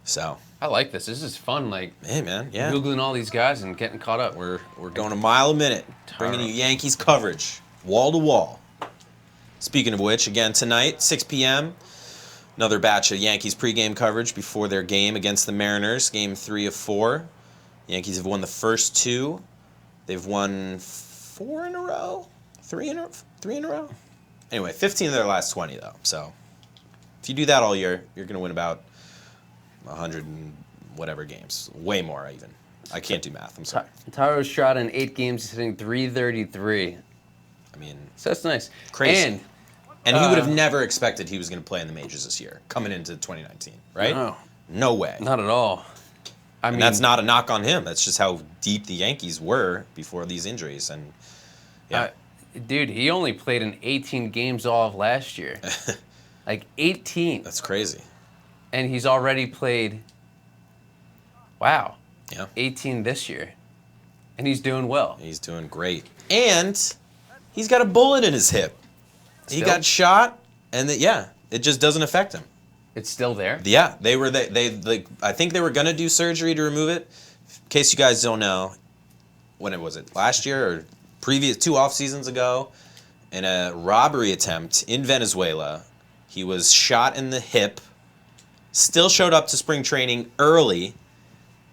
A: So
B: I like this. This is fun. Like,
A: hey man, yeah.
B: Googling all these guys and getting caught up.
A: We're going a mile a minute, bringing you Yankees coverage, wall to wall. Speaking of which, again tonight, 6 p.m. Another batch of Yankees pregame coverage before their game against the Mariners, Game 3 of 4. The Yankees have won the first 2. They've won 4 in a row? 3 in a row? Anyway, 15 of their last 20, though. So if you do that all year, you're going to win about 100 and whatever games. Way more, even. I can't do math. I'm sorry.
B: Thairo Estrada in 8 games is hitting .333. So that's nice.
A: Crazy. And he would have never expected he was going to play in the majors this year, coming into 2019, right? No way.
B: Not at all.
A: And that's not a knock on him. That's just how deep the Yankees were before these injuries. And yeah,
B: dude, he only played in 18 games all of last year. Like 18.
A: That's crazy.
B: And he's already played, 18 this year. And he's doing well.
A: He's doing great. And he's got a bullet in his hip. He got shot, and it just doesn't affect him.
B: It's still there?
A: Yeah, I think they were gonna do surgery to remove it. In case you guys don't know, when was it? Last year or previous 2 off seasons ago, in a robbery attempt in Venezuela, he was shot in the hip. Still showed up to spring training early,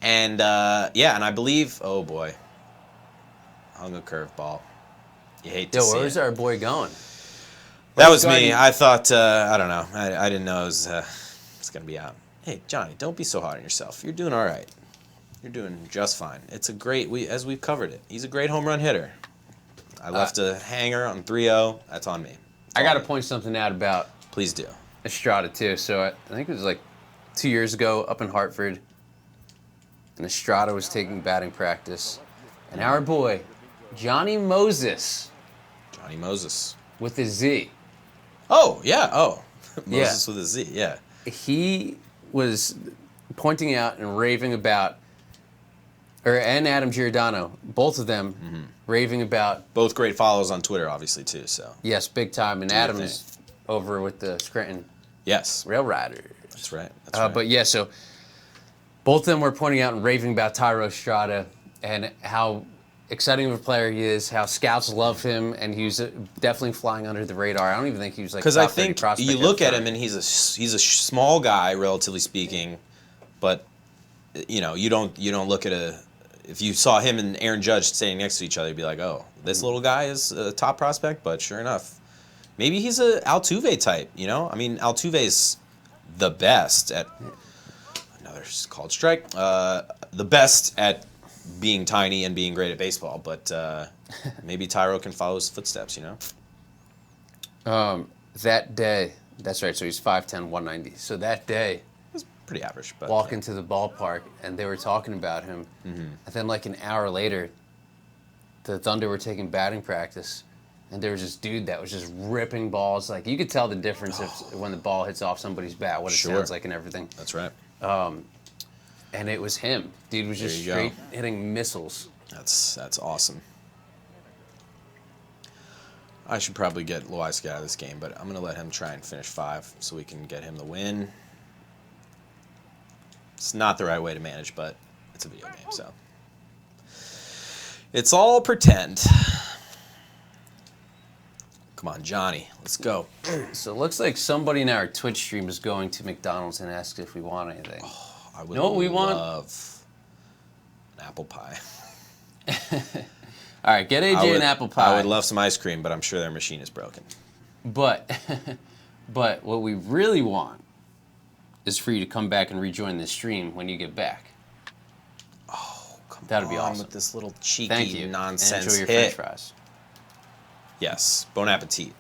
A: and and I believe, oh boy, hung a curveball. You hate to see it.
B: Where's our boy going?
A: That was me. I thought, I don't know. I didn't know it was going to be out. Hey, Johnny, don't be so hard on yourself. You're doing all right. You're doing just fine. It's a great, as we've covered it, he's a great home run hitter. I left a hanger on 3-0. That's on me.
B: I got to point something out about
A: Please do.
B: Estrada, too. So I think it was like 2 years ago up in Hartford, and Estrada was taking batting practice. And our boy, Johnny Moses.
A: Johnny Moses.
B: With a Z.
A: Oh, yeah. Oh, Moses with a Z, yeah.
B: He was pointing out and raving about, and Adam Giordano, both of them raving about.
A: Both great follows on Twitter, obviously, too. So
B: yes, big time. And Adam's over with the Scranton Rail Riders.
A: That's right. That's right.
B: But yeah, so both of them were pointing out and raving about Thairo Estrada and how exciting of a player he is, how scouts love him, and he was definitely flying under the radar. I don't even think he was like
A: because I think you look at him and he's a small guy, relatively speaking, but you don't look at if you saw him and Aaron Judge standing next to each other, you'd be like, oh, this little guy is a top prospect. But sure enough, maybe he's a Altuve type. Altuve's the best at another called strike. The best at being tiny and being great at baseball, but maybe Thairo can follow his footsteps,
B: That day, that's right, so he's 5'10", 190. So that day,
A: it was pretty average. But
B: walking to the ballpark, and they were talking about him, and then like an hour later, the Thunder were taking batting practice, and there was this dude that was just ripping balls. Like, you could tell the difference when the ball hits off somebody's bat, what it sounds like and everything.
A: That's right.
B: And it was him. Dude was just straight hitting missiles.
A: That's awesome. I should probably get Loaisiga out of this game, but I'm going to let him try and finish 5 so we can get him the win. It's not the right way to manage, but it's a video game, so. It's all pretend. Come on, Johnny. Let's go.
B: So it looks like somebody in our Twitch stream is going to McDonald's and ask if we want anything.
A: Oh, I would
B: know what we want?
A: love an apple pie.
B: All right, get AJ an apple pie.
A: I would love some ice cream, but I'm sure their machine is broken.
B: But what we really want is for you to come back and rejoin the stream when you get back.
A: Oh, come on.
B: That'd be awesome.
A: With this little cheeky
B: Thank you.
A: nonsense
B: and enjoy your
A: hit.
B: French fries.
A: Yes, bon appetit.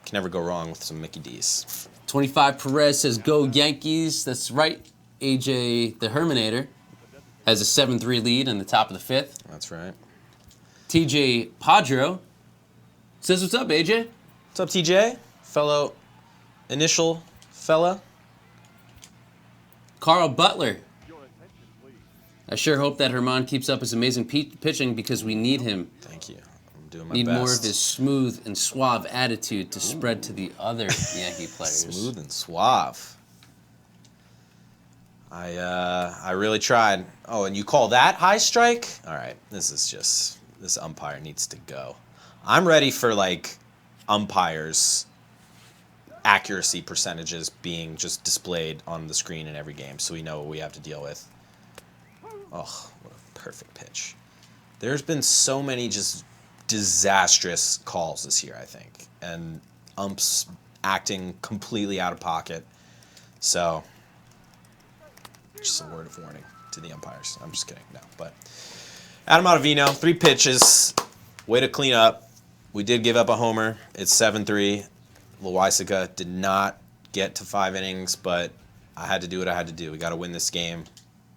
A: Can never go wrong with some Mickey D's.
B: 25 Perez says, go Yankees. That's right. AJ the Herminator has a 7-3 lead in the top of the 5th.
A: That's right.
B: TJ Padro says, what's up, AJ?
A: What's up, TJ? Fellow initial fella.
B: Carl Butler. I sure hope that Herman keeps up his amazing pitching because we need him.
A: Thank you. I'm doing my
B: Need
A: best.
B: more of his smooth and suave attitude to spread to the other Yankee players.
A: Smooth and suave. I really tried. Oh, and you call that high strike? All right, this umpire needs to go. I'm ready for like umpires' accuracy percentages being just displayed on the screen in every game, so we know what we have to deal with. Oh, what a perfect pitch. There's been so many just disastrous calls this year, I think, and umps acting completely out of pocket. So, just a word of warning to the umpires. I'm just kidding, no. But Adam Ottavino, 3 pitches, way to clean up. We did give up a homer. It's 7-3. Loaisiga did not get to 5 innings, but I had to do what I had to do. We got to win this game.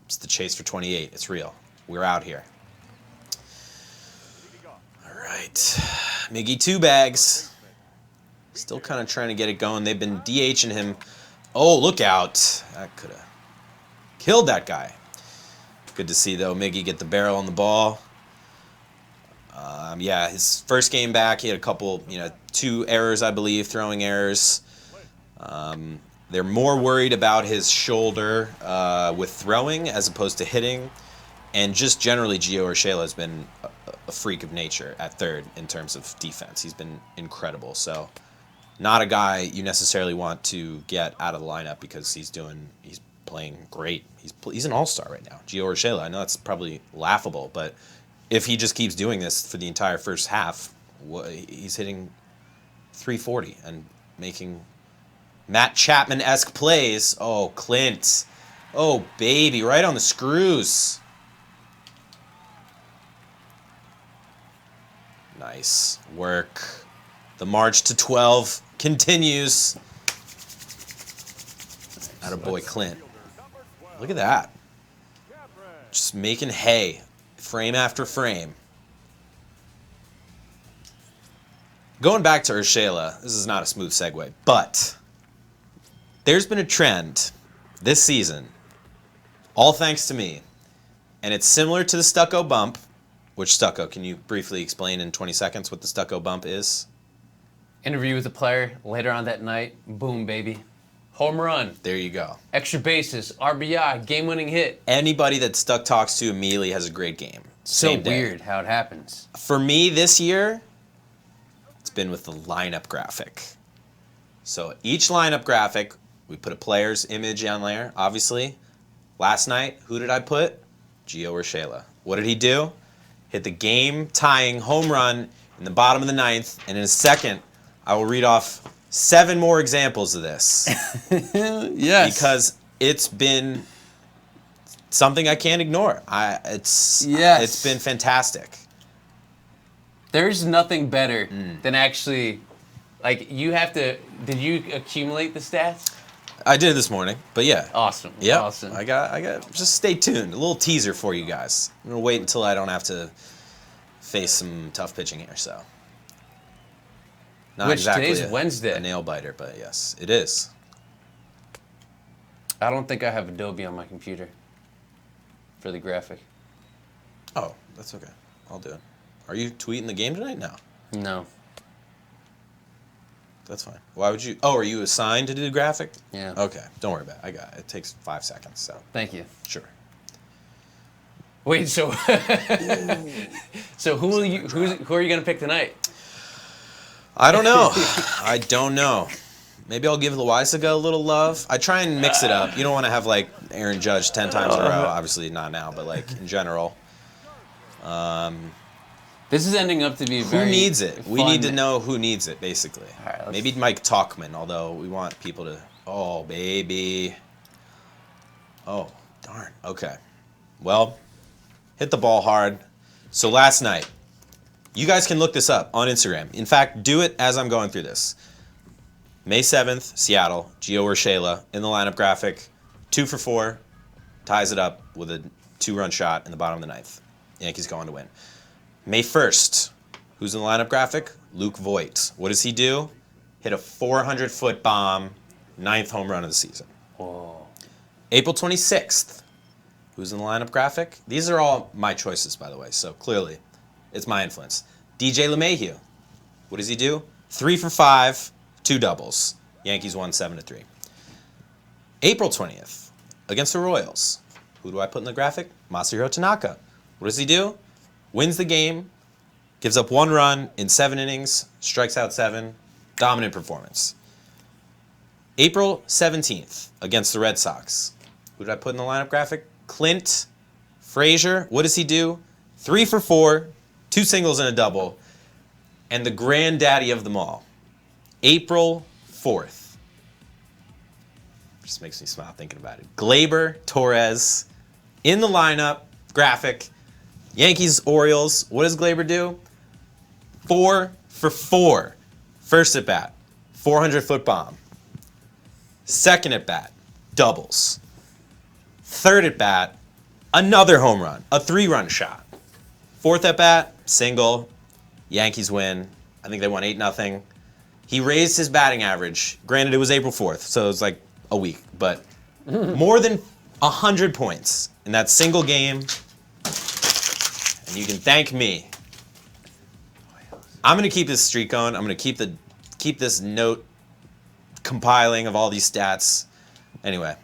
A: It's the chase for 28. It's real. We're out here. All right. Miggy 2 bags. Still kind of trying to get it going. They've been DHing him. Oh, look out. That could have killed that guy. Good to see, though, Miggy get the barrel on the ball. Yeah, his first game back, he had a couple, 2 errors, I believe, throwing errors. They're more worried about his shoulder with throwing as opposed to hitting. And just generally, Gio Urshela has been a freak of nature at third in terms of defense. He's been incredible. So not a guy you necessarily want to get out of the lineup because he's playing great. He's an all-star right now. Gio Urshela, I know that's probably laughable, but if he just keeps doing this for the entire first half, he's hitting 340 and making Matt Chapman-esque plays. Oh, Clint. Oh, baby, right on the screws. Nice work. The march to 12 continues. Attaboy, Clint. Look at that. Just making hay, frame after frame. Going back to Urshela, this is not a smooth segue, but there's been a trend this season, all thanks to me, and it's similar to the stucco bump. Which stucco? Can you briefly explain in 20 seconds what the stucco bump is?
B: Interview with a player later on that night. Boom, baby. Home run.
A: There you go.
B: Extra bases, RBI, game-winning hit.
A: Anybody that Stuck talks to immediately has a great game.
B: So
A: Same day.
B: weird how it happens.
A: For me this year, it's been with the lineup graphic. So each lineup graphic, we put a player's image on there, obviously. Last night, who did I put? Gio Urshela. What did he do? Hit the game-tying home run in the bottom of the 9th, and in a second, I will read off 7 more examples of this.
B: Yes.
A: Because it's been something I can't ignore. It's been fantastic.
B: There's nothing better than actually, like, you have to, did you accumulate the stats?
A: I did it this morning, but yeah.
B: Awesome.
A: Yeah.
B: Awesome.
A: I got, just stay tuned. A little teaser for you guys. I'm going to wait until I don't have to face some tough pitching here, so. Not
B: Which
A: exactly
B: today's Wednesday.
A: A nail biter, but yes, it is.
B: I don't think I have Adobe on my computer for the graphic.
A: Oh, that's okay. I'll do it. Are you tweeting the game tonight? No.
B: No.
A: That's fine. Why would you? Oh, are you assigned to do the graphic?
B: Yeah.
A: Okay. Don't worry about it. I got it. It takes 5 seconds, so.
B: Thank you.
A: Sure.
B: Wait, so so who are you going to pick tonight?
A: I don't know. I don't know. Maybe I'll give Loaisiga a little love. I try and mix it up. You don't want to have like Aaron Judge 10 times in a row. Obviously not now, but like in general.
B: This is ending up to be very
A: Who needs it?
B: fun.
A: We need to know who needs it, basically.
B: All right,
A: Maybe Mike Talkman, although we want people to. Oh, baby. Oh, darn. Okay. Well, hit the ball hard. So last night, you guys can look this up on Instagram. In fact, do it as I'm going through this. May 7th, Seattle, Gio Urshela in the lineup graphic, 2 for 4, ties it up with a 2-run shot in the bottom of the 9th. Yankees going to win. May 1st, who's in the lineup graphic? Luke Voigt. What does he do? Hit a 400-foot bomb, 9th home run of the season.
B: Whoa.
A: April 26th, who's in the lineup graphic? These are all my choices, by the way, so clearly it's my influence. DJ LeMahieu. What does he do? 3 for 5, 2 doubles. Yankees won 7-3. April 20th, against the Royals. Who do I put in the graphic? Masahiro Tanaka. What does he do? Wins the game, gives up 1 run in 7 innings, strikes out 7. Dominant performance. April 17th, against the Red Sox. Who did I put in the lineup graphic? Clint Frazier. What does he do? 3 for 4, 2 singles and a double. And the granddaddy of them all, April 4th. Just makes me smile thinking about it. Gleyber Torres in the lineup graphic. Yankees, Orioles. What does Gleyber do? 4 for 4. First at bat, 400-foot bomb. Second at bat, doubles. Third at bat, another home run, a 3-run shot. Fourth at bat, single. Yankees win. I think they won 8-0. He raised his batting average. Granted, it was April 4th, so it was like a week, but more than 100 points in that single game. And you can thank me. I'm going to keep this streak going. I'm going to keep this note compiling of all these stats. Anyway,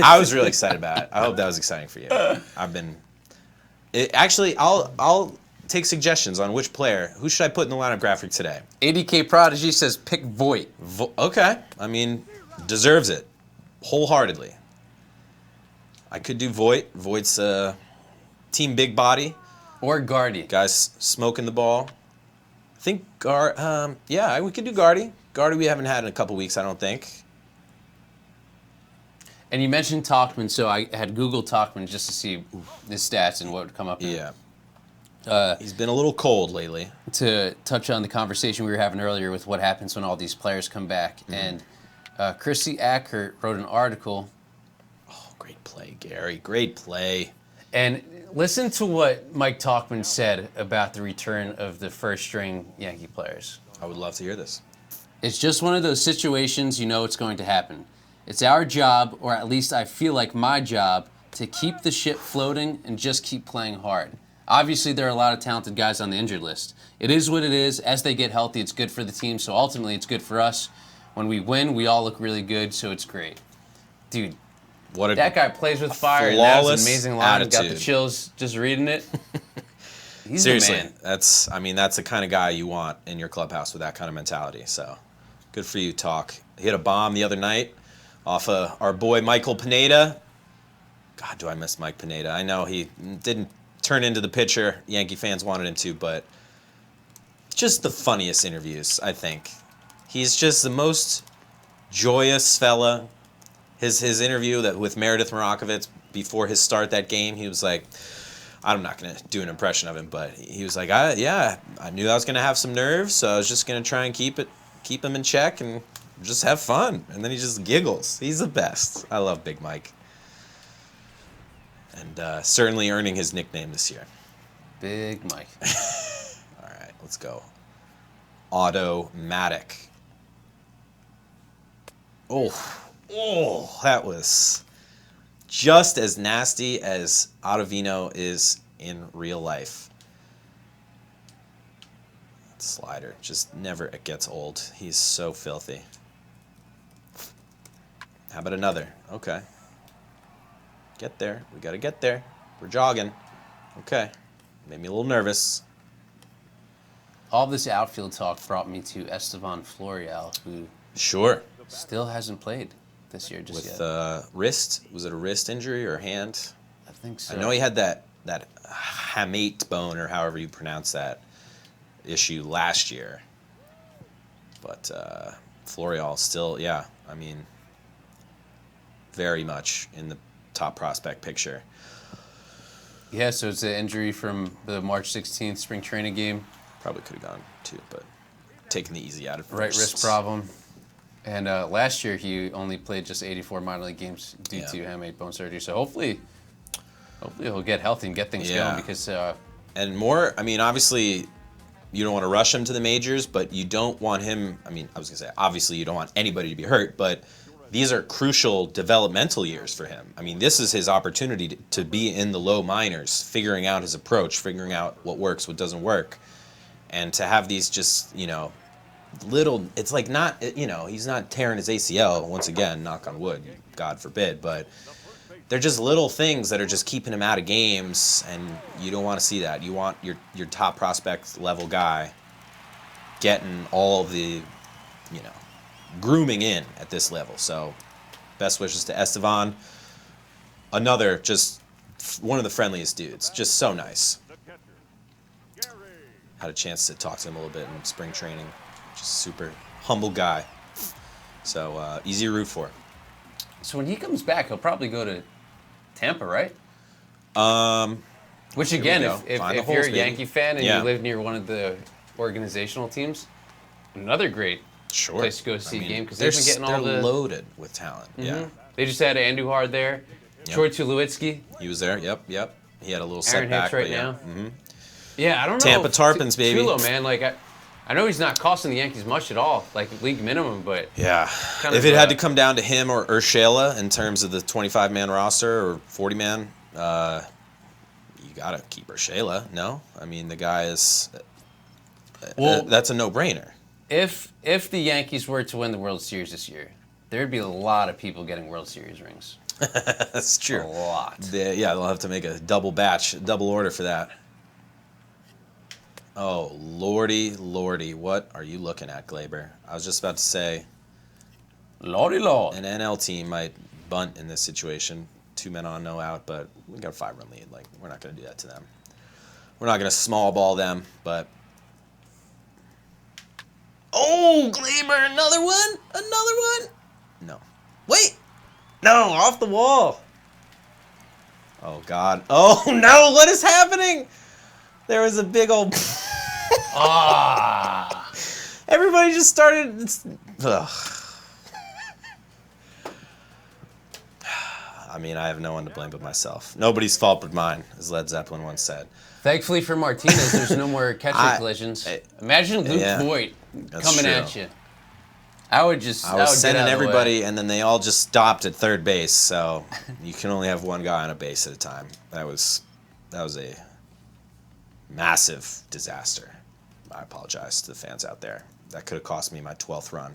A: I was really excited about it. I hope that was exciting for you. Actually, I'll take suggestions on which player. Who should I put in the lineup graphic today?
B: ADK Prodigy says pick Voigt.
A: Okay. I mean, deserves it wholeheartedly. I could do Voigt. Voigt's team big body.
B: Or Gardy.
A: Guys smoking the ball. I think we could do Gardy. Gardy we haven't had in a couple weeks, I don't think.
B: And you mentioned Talkman, so I had Google Talkman just to see his stats and what would come up.
A: Yeah. He's been a little cold lately.
B: To touch on the conversation we were having earlier with what happens when all these players come back. Mm-hmm. And Chrissy Ackert wrote an article.
A: Oh, great play, Gary. Great play.
B: And listen to what Mike Talkman said about the return of the first-string Yankee players.
A: I would love to hear this.
B: It's just one of those situations you know it's going to happen. It's our job, or at least I feel like my job, to keep the ship floating and just keep playing hard. Obviously, there are a lot of talented guys on the injured list. It is what it is. As they get healthy, it's good for the team, so ultimately it's good for us. When we win, we all look really good, so it's great. Dude, that guy plays with fire, and that was an amazing line. Got the chills just reading it. He's
A: seriously,
B: the man.
A: That's the kind of guy you want in your clubhouse with that kind of mentality. So, good for you, Talk. He hit a bomb the other night off of our boy Michael Pineda. God, do I miss Mike Pineda. I know he didn't turn into the pitcher Yankee fans wanted him to, but just the funniest interviews, I think. He's just the most joyous fella. His interview with Meredith Marakovitz before his start that game, he was like, I'm not going to do an impression of him, but he was like, I knew I was going to have some nerves, so I was just going to try and keep him in check and just have fun. And then he just giggles. He's the best. I love Big Mike. And certainly earning his nickname this year.
B: Big Mike.
A: Let's go. Automatic. Oh, that was just as nasty as Ottavino is in real life. That slider just never it gets old. He's so filthy. How about another? Okay. Get there. We got to get there. We're jogging. Okay. Made me a little nervous.
B: All this outfield talk brought me to Estevan Florial, who
A: Sure.
B: still hasn't played this year just yet.
A: With wrist? Was it a wrist injury or a hand?
B: I think so.
A: I know he had that hamate bone, or however you pronounce that, issue last year. But Florial still, yeah, I mean, very much in the top prospect picture.
B: Yeah, so it's an injury from the March 16th spring training game.
A: Probably could have gone too, but taking the easy out of first.
B: Right wrist problem. And last year he only played just 84 minor league games due to hamate bone surgery. So hopefully he'll get healthy and get things going because...
A: and more, I mean, obviously you don't want to rush him to the majors, but you don't want him, I mean, I was going to say, obviously you don't want anybody to be hurt, but these are crucial developmental years for him. I mean, this is his opportunity to be in the low minors, figuring out his approach, figuring out what works, what doesn't work. And to have these just, you know, little, it's like not, you know, he's not tearing his ACL, once again, knock on wood, God forbid, but they're just little things that are just keeping him out of games, and you don't want to see that. You want your top prospect level guy getting all the, you know, grooming in at this level. So best wishes to Estevan. Another, just one of the friendliest dudes, just so nice. Had a chance to talk to him a little bit in spring training. Just super humble guy. So easy to root for.
B: So when he comes back, he'll probably go to Tampa, right? Which again, if you're a Yankee fan and you live near one of the organizational teams, another great place to go see a game because they've been getting all
A: they're loaded with talent. Mm-hmm. Yeah,
B: they just had Andujar there. Yep. Troy Tulowitzki.
A: He was there. Yep. He had a little
B: Aaron
A: setback
B: Hicks right now. Mm-hmm. Yeah, I don't know.
A: Tampa Tarpons, baby.
B: Tulo, man, like I know he's not costing the Yankees much at all, like league minimum, but
A: yeah, if it had to come down to him or Urshela in terms of the 25-man roster or 40-man, you gotta keep Urshela. No, I mean the guy is. Well, that's a no-brainer.
B: If the Yankees were to win the World Series this year, there'd be a lot of people getting World Series rings.
A: That's true.
B: A lot.
A: They'll have to make a double order for that. Oh, lordy, what are you looking at, Gleyber? I was just about to say,
B: lordy lord.
A: An NL team might bunt in this situation. 2 men on, no out, but we got a 5-run lead. Like, we're not going to do that to them. We're not going to small ball them, but... Oh, Gleyber, another one? No. Wait! No, off the wall. Oh, God. Oh, no, what is happening? There was a big old... Everybody just started... Ugh. I mean, I have no one to blame but myself. Nobody's fault but mine, as Led Zeppelin once said.
B: Thankfully for Martinez, there's no more catcher collisions. Imagine Luke Voigt coming at you. I was
A: sending everybody, and then they all just stopped at third base, so you can only have one guy on a base at a time. That was a massive disaster. I apologize to the fans out there. That could have cost me my 12th run.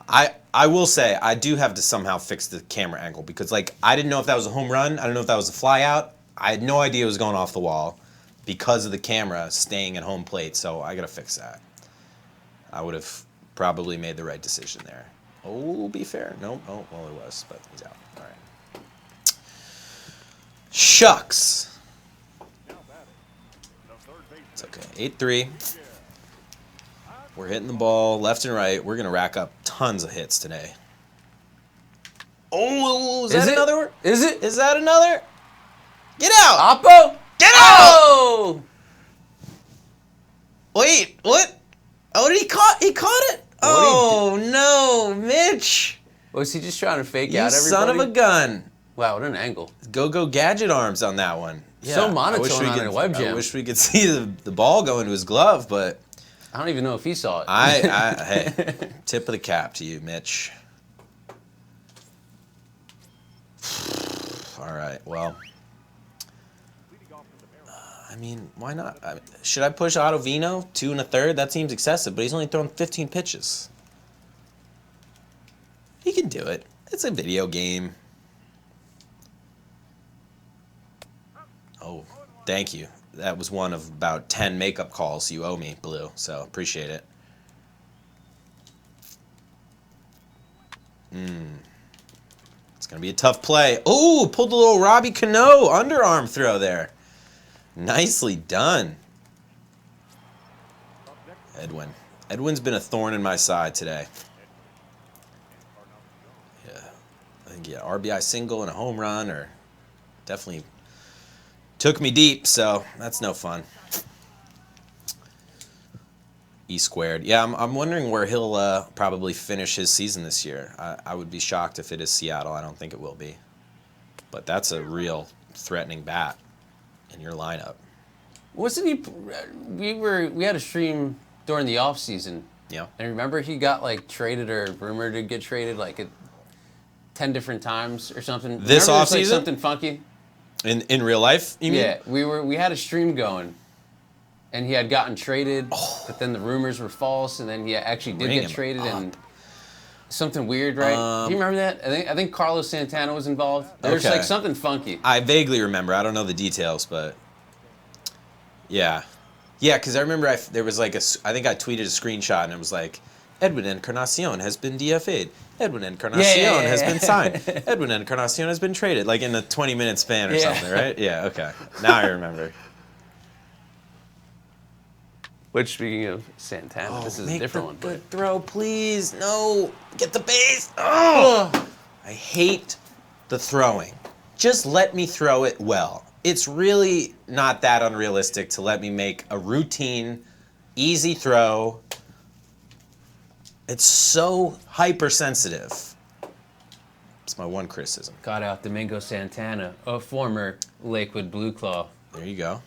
A: I will say, I do have to somehow fix the camera angle because, like, I didn't know if that was a home run. I didn't know if that was a fly out. I had no idea it was going off the wall because of the camera staying at home plate, so I got to fix that. I would have probably made the right decision there. Oh, be fair. No. Oh, well, it was, but he's out. All right. Shucks. It's okay. 8-3. We're hitting the ball left and right. We're going to rack up tons of hits today. Oh, is that another one?
B: Is it?
A: Is that another? Get out!
B: Oppo?
A: Get out!
B: Oh!
A: Wait, what? Oh, he caught it? Oh, no, Mitch.
B: Was he just trying to fake out everybody?
A: You son of a gun.
B: Wow, what an angle.
A: Go gadget arms on that one.
B: So monotone on a web jam.
A: I wish we could see the ball go into his glove, but
B: I don't even know if he saw it.
A: Hey, tip of the cap to you, Mitch. All right, well, I mean, why not? Should I push Ottavino 2 1/3? That seems excessive, but he's only thrown 15 pitches. He can do it. It's a video game. Oh, thank you. That was one of about 10 makeup calls you owe me, Blue, so appreciate it. It's going to be a tough play. Oh, pulled a little Robbie Cano underarm throw there. Nicely done. Edwin. Edwin's been a thorn in my side today. Yeah, I think RBI single and a home run, or definitely took me deep, so that's no fun. E squared. Yeah, I'm wondering where he'll probably finish his season this year. I would be shocked if it is Seattle. I don't think it will be. But that's a real threatening bat in your lineup.
B: Wasn't he? We had a stream during the off season.
A: Yeah.
B: And remember he got like traded or rumored to get traded like 10 different times or something.
A: This off season?
B: Like something funky.
A: In real life, you mean?
B: Yeah, we had a stream going, and he had gotten traded, but then the rumors were false, and then he actually did get traded, and something weird, right? Do you remember that? I think Carlos Santana was involved. There's like something funky.
A: I vaguely remember. I don't know the details, but yeah, because I remember there was like I think I tweeted a screenshot, and it was like, Edwin Encarnación has been DFA'd. Edwin Encarnación has been signed. Edwin Encarnación has been traded, like in a 20-minute span or something, right? Yeah, okay. Now I remember.
B: Which, speaking of Santana, this is a different one.
A: Good throw, please. No, get the base. Oh, I hate the throwing. Just let me throw it well. It's really not that unrealistic to let me make a routine, easy throw. It's so hypersensitive. It's my one criticism.
B: Got out Domingo Santana, a former Lakewood Blue Claw.
A: There you go.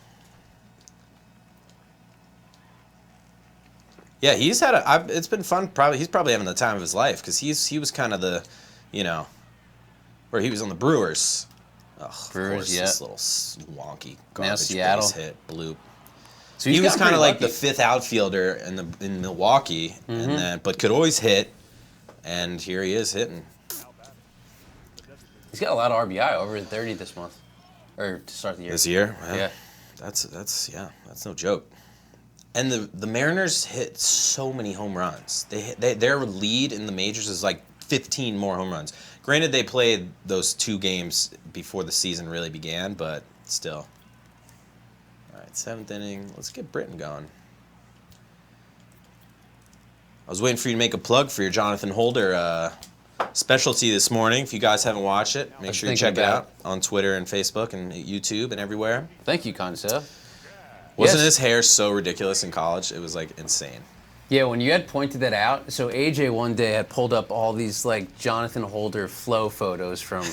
A: Yeah, he's had it's been fun. He's probably having the time of his life because he was kind of the, where he was on the Brewers.
B: Brewers, yeah.
A: This little wonky garbage
B: Seattle.
A: base hit bloop.
B: So
A: he was kind of like the fifth outfielder in Milwaukee, but could always hit. And here he is hitting.
B: He's got a lot of RBI, over 30 this month, or to start the year.
A: This year,
B: yeah.
A: That's no joke. And the Mariners hit so many home runs. Their lead in the majors is like 15 more home runs. Granted, they played those 2 games before the season really began, but still. All right, 7th inning. Let's get Britton going. I was waiting for you to make a plug for your Jonathan Holder specialty this morning. If you guys haven't watched it, make sure you check it out on Twitter and Facebook and YouTube and everywhere.
B: Thank you, Concept.
A: Wasn't his hair so ridiculous in college? It was like insane.
B: Yeah, when you had pointed that out, so AJ one day had pulled up all these like Jonathan Holder flow photos from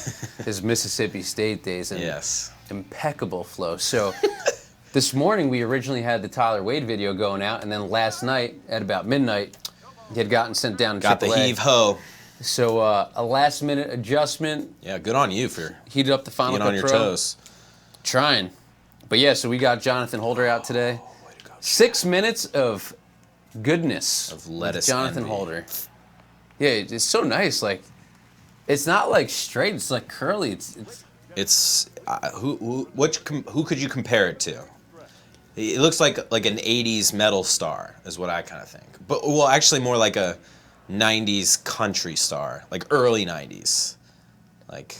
B: his Mississippi State days, and impeccable flow. So this morning we originally had the Tyler Wade video going out, and then last night at about midnight, he had gotten sent down to
A: Got
B: AAA.
A: the heave-ho.
B: So a last-minute adjustment.
A: Yeah, good on you for
B: heated up the Final
A: being
B: Cut
A: on your
B: Pro.
A: toes.
B: Trying. But yeah, so we got Jonathan Holder out today. 6 minutes of goodness
A: of lettuce.
B: Jonathan
A: envy.
B: Holder. Yeah, it's so nice. Like, it's not like straight. It's like curly.
A: It's who could you compare it to? It looks like an '80s metal star is what I kind of think. But actually more like a '90s country star, like early '90s, like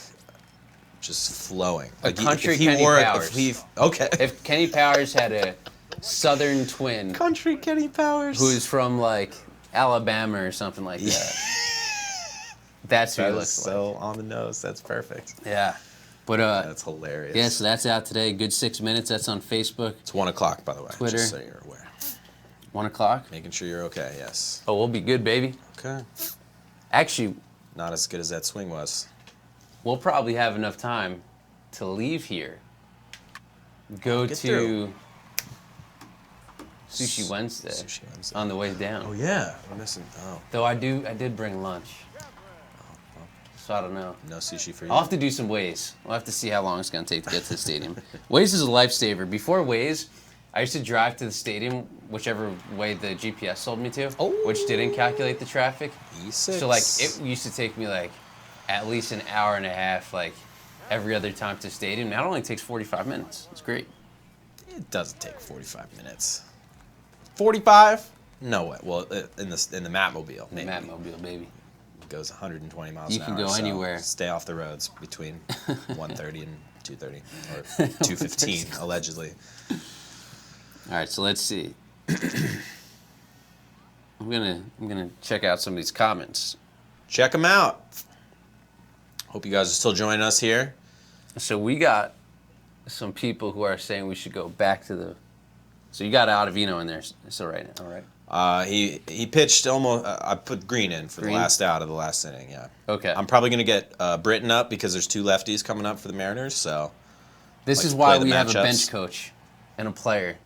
A: just flowing.
B: A
A: like
B: country
A: if he
B: Kenny
A: wore
B: Powers. If Kenny Powers had a southern twin,
A: country Kenny Powers,
B: who's from like Alabama or something like that. That's who he looks like.
A: So on the nose. That's perfect.
B: Yeah. But
A: that's hilarious.
B: Yeah, so that's out today. Good 6 minutes. That's on Facebook.
A: It's 1 o'clock, by the way.
B: Twitter.
A: Just so you're aware.
B: 1 o'clock?
A: Making sure you're okay, yes.
B: Oh, we'll be good, baby.
A: Okay.
B: Actually,
A: not as good as that swing was.
B: We'll probably have enough time to leave here go
A: Get
B: to
A: through.
B: Sushi Wednesday.
A: Sushi Wednesday.
B: On the way down.
A: Oh yeah, we're missing. Oh,
B: Though I did bring lunch. So I don't know.
A: no sushi for you.
B: I'll have to do some Waze. We'll have to see how long it's going to take to get to the stadium. Waze is a lifesaver. Before Waze, I used to drive to the stadium whichever way the GPS told me to, which didn't calculate the traffic.
A: E6.
B: So like it used to take me like at least an hour and a half like every other time to the stadium. Now it only takes 45 minutes. It's great.
A: It doesn't take 45 minutes. 45? No way. Well, in the Matmobile, maybe.
B: Matmobile, baby.
A: It goes 120 miles
B: You
A: an
B: can
A: hour.
B: go anywhere.
A: Stay off the roads between 1:30 and 2:30 or 2:15 allegedly.
B: All right, so let's see. I'm gonna check out some of these comments.
A: Check them out. Hope you guys are still joining us here.
B: So we got some people who are saying we should go back to the. So you got Ottavino in there still right now, all right?
A: He pitched almost. I put Green in for
B: Green?
A: the last out of the last inning. Yeah.
B: Okay.
A: I'm probably gonna get Britton up because there's two lefties coming up for the Mariners. So
B: This
A: like
B: is
A: to
B: why
A: play the
B: we have a
A: matchups.
B: bench coach and a player.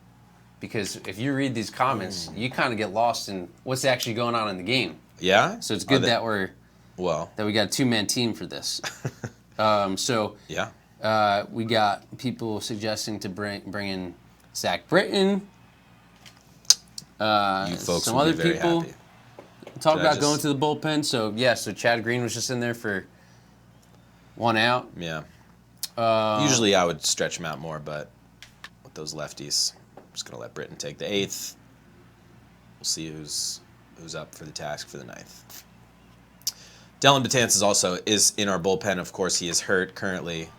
B: Because if you read these comments, you kind of get lost in what's actually going on in the game.
A: Yeah.
B: So it's good that we got a two-man team for this.
A: Yeah.
B: We got people suggesting to bring in Zach Britton.
A: You folks
B: some
A: will
B: other
A: be very
B: people
A: happy.
B: talk
A: Should I
B: about
A: just-
B: going to the bullpen. So Chad Green was just in there for one out.
A: Yeah. Usually I would stretch him out more, but with those lefties, I'm just gonna let Britton take the 8th. We'll see who's up for the task for the 9th. Dylan Betances also is in our bullpen. Of course, he is hurt currently.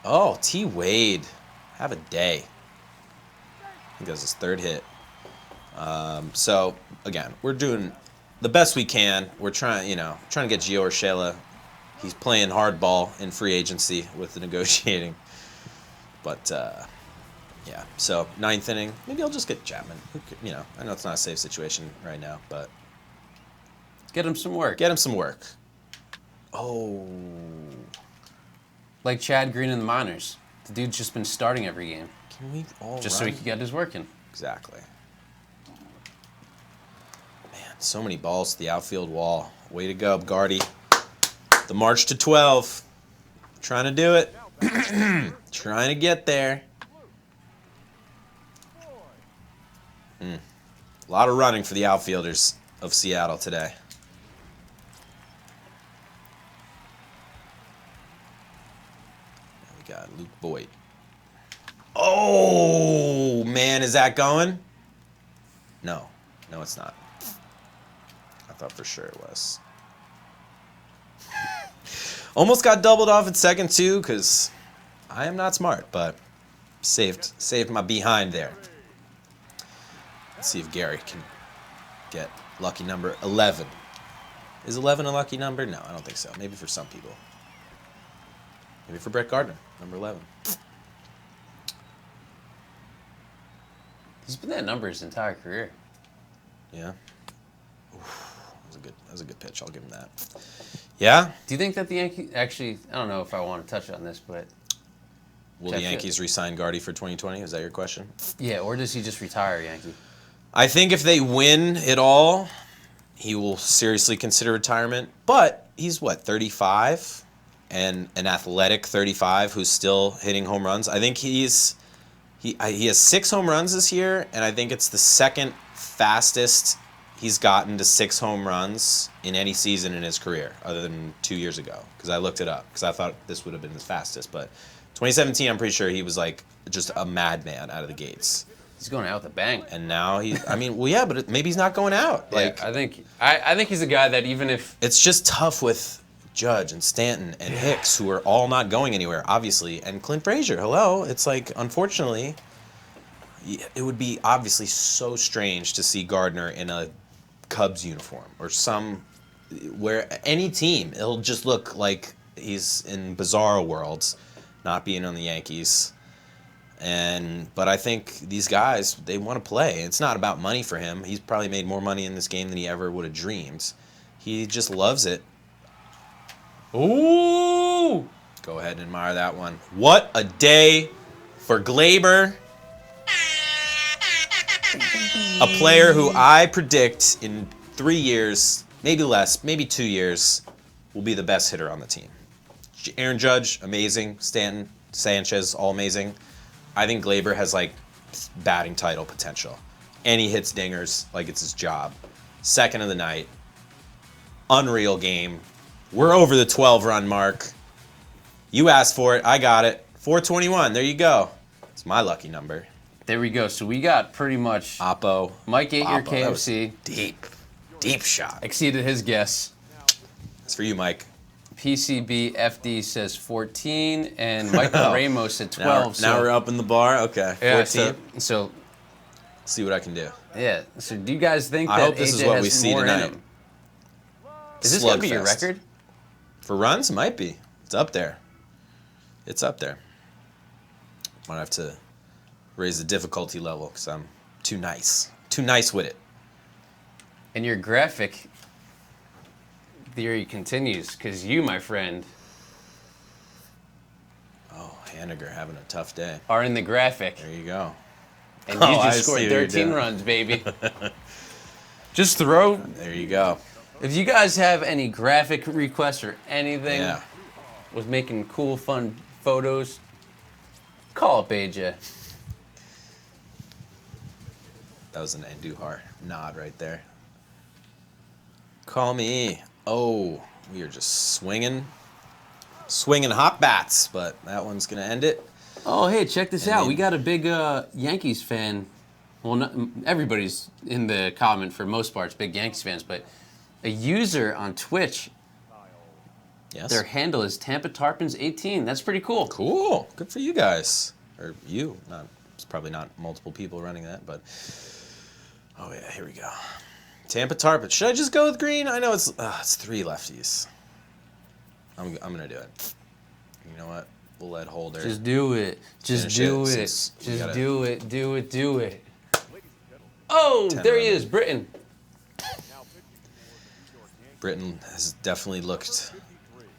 A: Oh, T. Wade, have a day. I think that was his 3rd hit. So again, we're doing the best we can. We're trying to get Gio Urshela. He's playing hardball in free agency with the negotiating. But yeah, so 9th inning. Maybe I'll just get Chapman. I know it's not a safe situation right now, but
B: Get him some work.
A: get him some work. Oh,
B: Like Chad Green in the minors. The dude's just been starting every game.
A: can we all
B: Just so
A: run?
B: he could get his work in.
A: Exactly. Man, so many balls to the outfield wall. Way to go, Gardy. The march to 12. Trying to do it. Trying to get there. A lot of running for the outfielders of Seattle today. We got Luke Boyd. Oh, man, is that going? No, it's not. I thought for sure it was. Almost got doubled off at second, too, because I am not smart, but saved my behind there. Let's see if Gary can get lucky number 11. Is 11 a lucky number? No, I don't think so. Maybe for some people. Maybe for Brett Gardner, number 11.
B: He's been that number his entire career.
A: Yeah. Oof, that was a good pitch. I'll give him that. Yeah.
B: Do you think that the Yankees actually? I don't know if I want to touch on this, but
A: Will the Yankees re-sign Gardy for 2020? Is that your question?
B: yeah, or does he just retire, Yankee?
A: I think if they win it all, he will seriously consider retirement. But he's 35, and an athletic 35 who's still hitting home runs. I think he has 6 home runs this year, and I think it's the second fastest he's gotten to 6 home runs in any season in his career, other than 2 years ago. Because I looked it up, because I thought this would have been his fastest. But 2017, I'm pretty sure he was like just a madman out of the gates.
B: He's going out with a bang.
A: And now but maybe he's not going out. Like,
B: I think he's a guy that even if
A: it's just tough with Judge and Stanton and Hicks, who are all not going anywhere, obviously, and Clint Frazier. Hello, it's like, unfortunately, it would be obviously so strange to see Gardner in a Cubs uniform or where any team. It'll just look like he's in bizarre worlds, not being on the Yankees. But I think these guys, they want to play. It's not about money for him. He's probably made more money in this game than he ever would have dreamed. He just loves it.
B: ooh,
A: Go ahead and admire that one. What a day for Gleyber, a player who I predict in 3 years, maybe less, maybe 2 years, will be the best hitter on the team. Aaron Judge, amazing. Stanton, Sanchez, all amazing. I think Gleyber has like batting title potential. And he hits dingers like it's his job. Second of the night. Unreal game. We're over the 12-run mark. You asked for it. I got it. 421. There you go. It's my lucky number.
B: There we go. So we got pretty much
A: Oppo.
B: Mike ate your
A: Oppo. That was
B: KFC.
A: Deep shot.
B: Exceeded his guess.
A: It's for you, Mike.
B: PCB FD says 14, and Michael Ramos said 12.
A: Now we're up in the bar. Okay.
B: Yeah,
A: 14.
B: so
A: See what I can do.
B: yeah. So do you guys think
A: I
B: that
A: hope this
B: AJ
A: is what
B: has
A: we see
B: more in
A: tonight.
B: him? Is this gonna be your
A: Slugfest.
B: record?
A: For runs, might be. It's up there. It's up there. Might have to raise the difficulty level because I'm too nice. Too nice with it.
B: And your graphic theory continues because you, my friend,
A: Oh, Haniger having a tough day.
B: are in the graphic,
A: There you go.
B: and
A: Oh,
B: you
A: I
B: just scored
A: see what you're
B: 13
A: doing.
B: runs, baby. Just throw.
A: There you go.
B: If you guys have any graphic requests or anything
A: Yeah.
B: with making cool, fun photos, call up AJ.
A: That was an Andujar nod right there. Call me. Oh, we are just swinging hot bats, but that one's going to end it.
B: Oh, hey, check this
A: And
B: out.
A: then-
B: We got a big Yankees fan. Well, not, everybody's in the comment for most parts, big Yankees fans, but a user on Twitch,
A: Yes.
B: their handle is Tampa Tarpons 18. That's pretty cool.
A: Cool. Good for you guys. Or you. It's probably not multiple people running that, but... Oh, yeah, here we go. Tampa Tarpon. Should I just go with green? I know it's 3 lefties. I'm going to do it. You know what? We'll let Holder.
B: Just do it. Just
A: Finish
B: do
A: it
B: it.
A: since we
B: Just
A: gotta-
B: do it. Do it. Do it. Oh,
A: 10
B: there he
A: run.
B: is, Britton.
A: Britton has definitely looked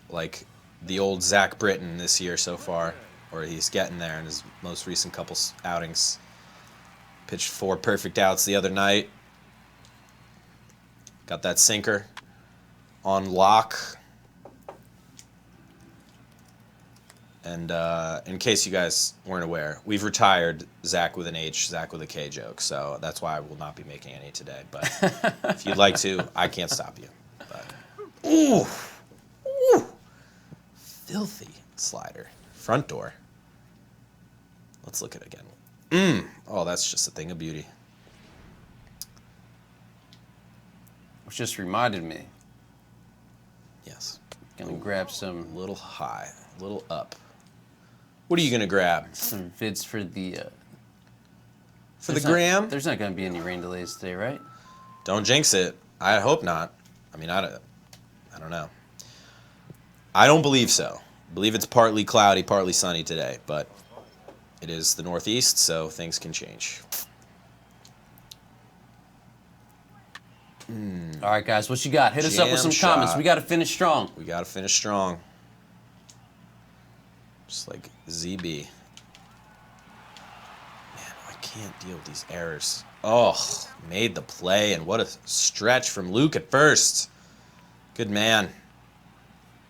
A: like the old Zach Britton this year so far, or he's getting there in his most recent couple outings. Pitched 4 perfect outs the other night. Got that sinker on lock. And in case you guys weren't aware, we've retired Zach with an H, Zach with a K joke, so that's why I will not be making any today. But if you'd like to, I can't stop you. But, ooh, filthy slider, front door. Let's look at it again. Oh, that's just a thing of beauty.
B: Which just reminded me.
A: Yes,
B: Gonna grab some
A: a little high, a little up. What are you gonna grab
B: vids for the
A: for the
B: there's not-
A: gram?
B: There's not gonna be any rain delays today, right?
A: Don't jinx it. I hope not. I mean, I don't know. I don't believe so. I believe it's partly cloudy, partly sunny today, but it is the Northeast, so things can change.
B: All right, guys, what you got? Hit us up with
A: Jam
B: some comments.
A: shot.
B: We got to finish strong.
A: We got to finish strong. Just like ZB. Man, I can't deal with these errors. Oh, made the play, and what a stretch from Luke at first. Good man.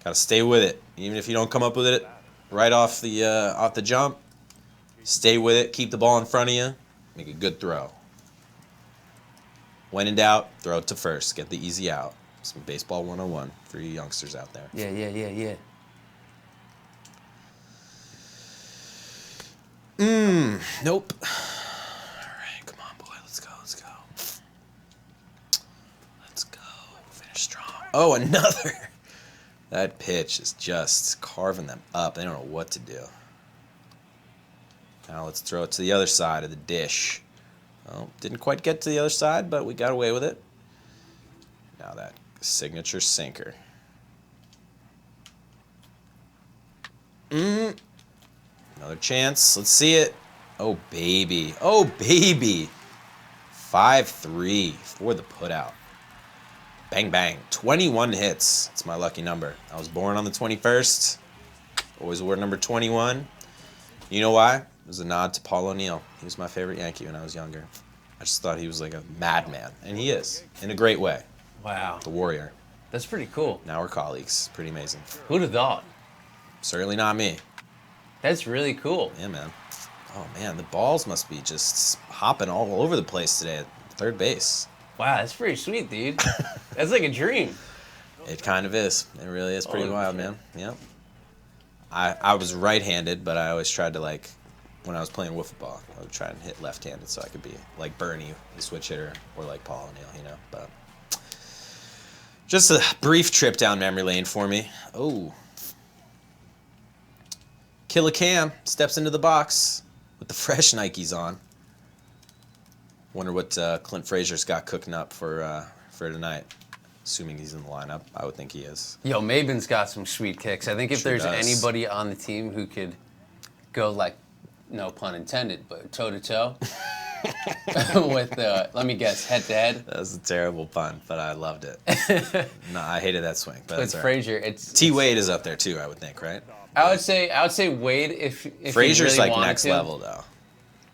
A: Got to stay with it. Even if you don't come up with it right off the jump, stay with it. Keep the ball in front of you. Make a good throw. When in doubt, throw it to first. Get the easy out. Some baseball 101 for you youngsters out there.
B: Yeah.
A: Nope. All right, come on, boy. Let's go. Finish strong. Oh, another. That pitch is just carving them up. They don't know what to do. Now let's throw it to the other side of the dish. Well, didn't quite get to the other side, but we got away with it. Now that signature sinker. Another chance. Let's see it. Oh, baby. 5-3 for the putout. Bang, bang. 21 hits. It's my lucky number. I was born on the 21st. Always wore number 21. You know why? It was a nod to Paul O'Neill. He was my favorite Yankee when I was younger. I just thought he was like a madman, and he is, in a great way.
B: Wow.
A: The Warrior.
B: That's pretty cool.
A: Now we're colleagues. Pretty amazing.
B: Who'd have thought?
A: Certainly not me.
B: That's really cool.
A: Yeah, man. Oh, man, the balls must be just hopping all over the place today at third base.
B: Wow, that's pretty sweet, dude. That's like a dream.
A: It kind of is. It really is pretty
B: Holy
A: wild,
B: shit.
A: man. Yep. I was right-handed, but I always tried to, like, when I was playing wiffle ball, I would try and hit left-handed so I could be like Bernie, the switch hitter, or like Paul O'Neill, you know. But just a brief trip down memory lane for me. Oh. Killer Cam steps into the box with the fresh Nikes on. Wonder what Clint Frazier's got cooking up for tonight. Assuming he's in the lineup, I would think he is.
B: Yo, Maben's got some sweet kicks. I think if
A: Sure
B: there's
A: does.
B: anybody on the team who could go, like, no pun intended, but toe-to-toe with, let me guess, head-to-head.
A: That was a terrible pun, but I loved it. No, I hated that swing. But
B: With
A: that's all right.
B: Frazier, it's...
A: T. Wade is up there too, I would think, right?
B: I would say Wade if
A: Frazier's
B: he really
A: like
B: wanted
A: next
B: to.
A: level though,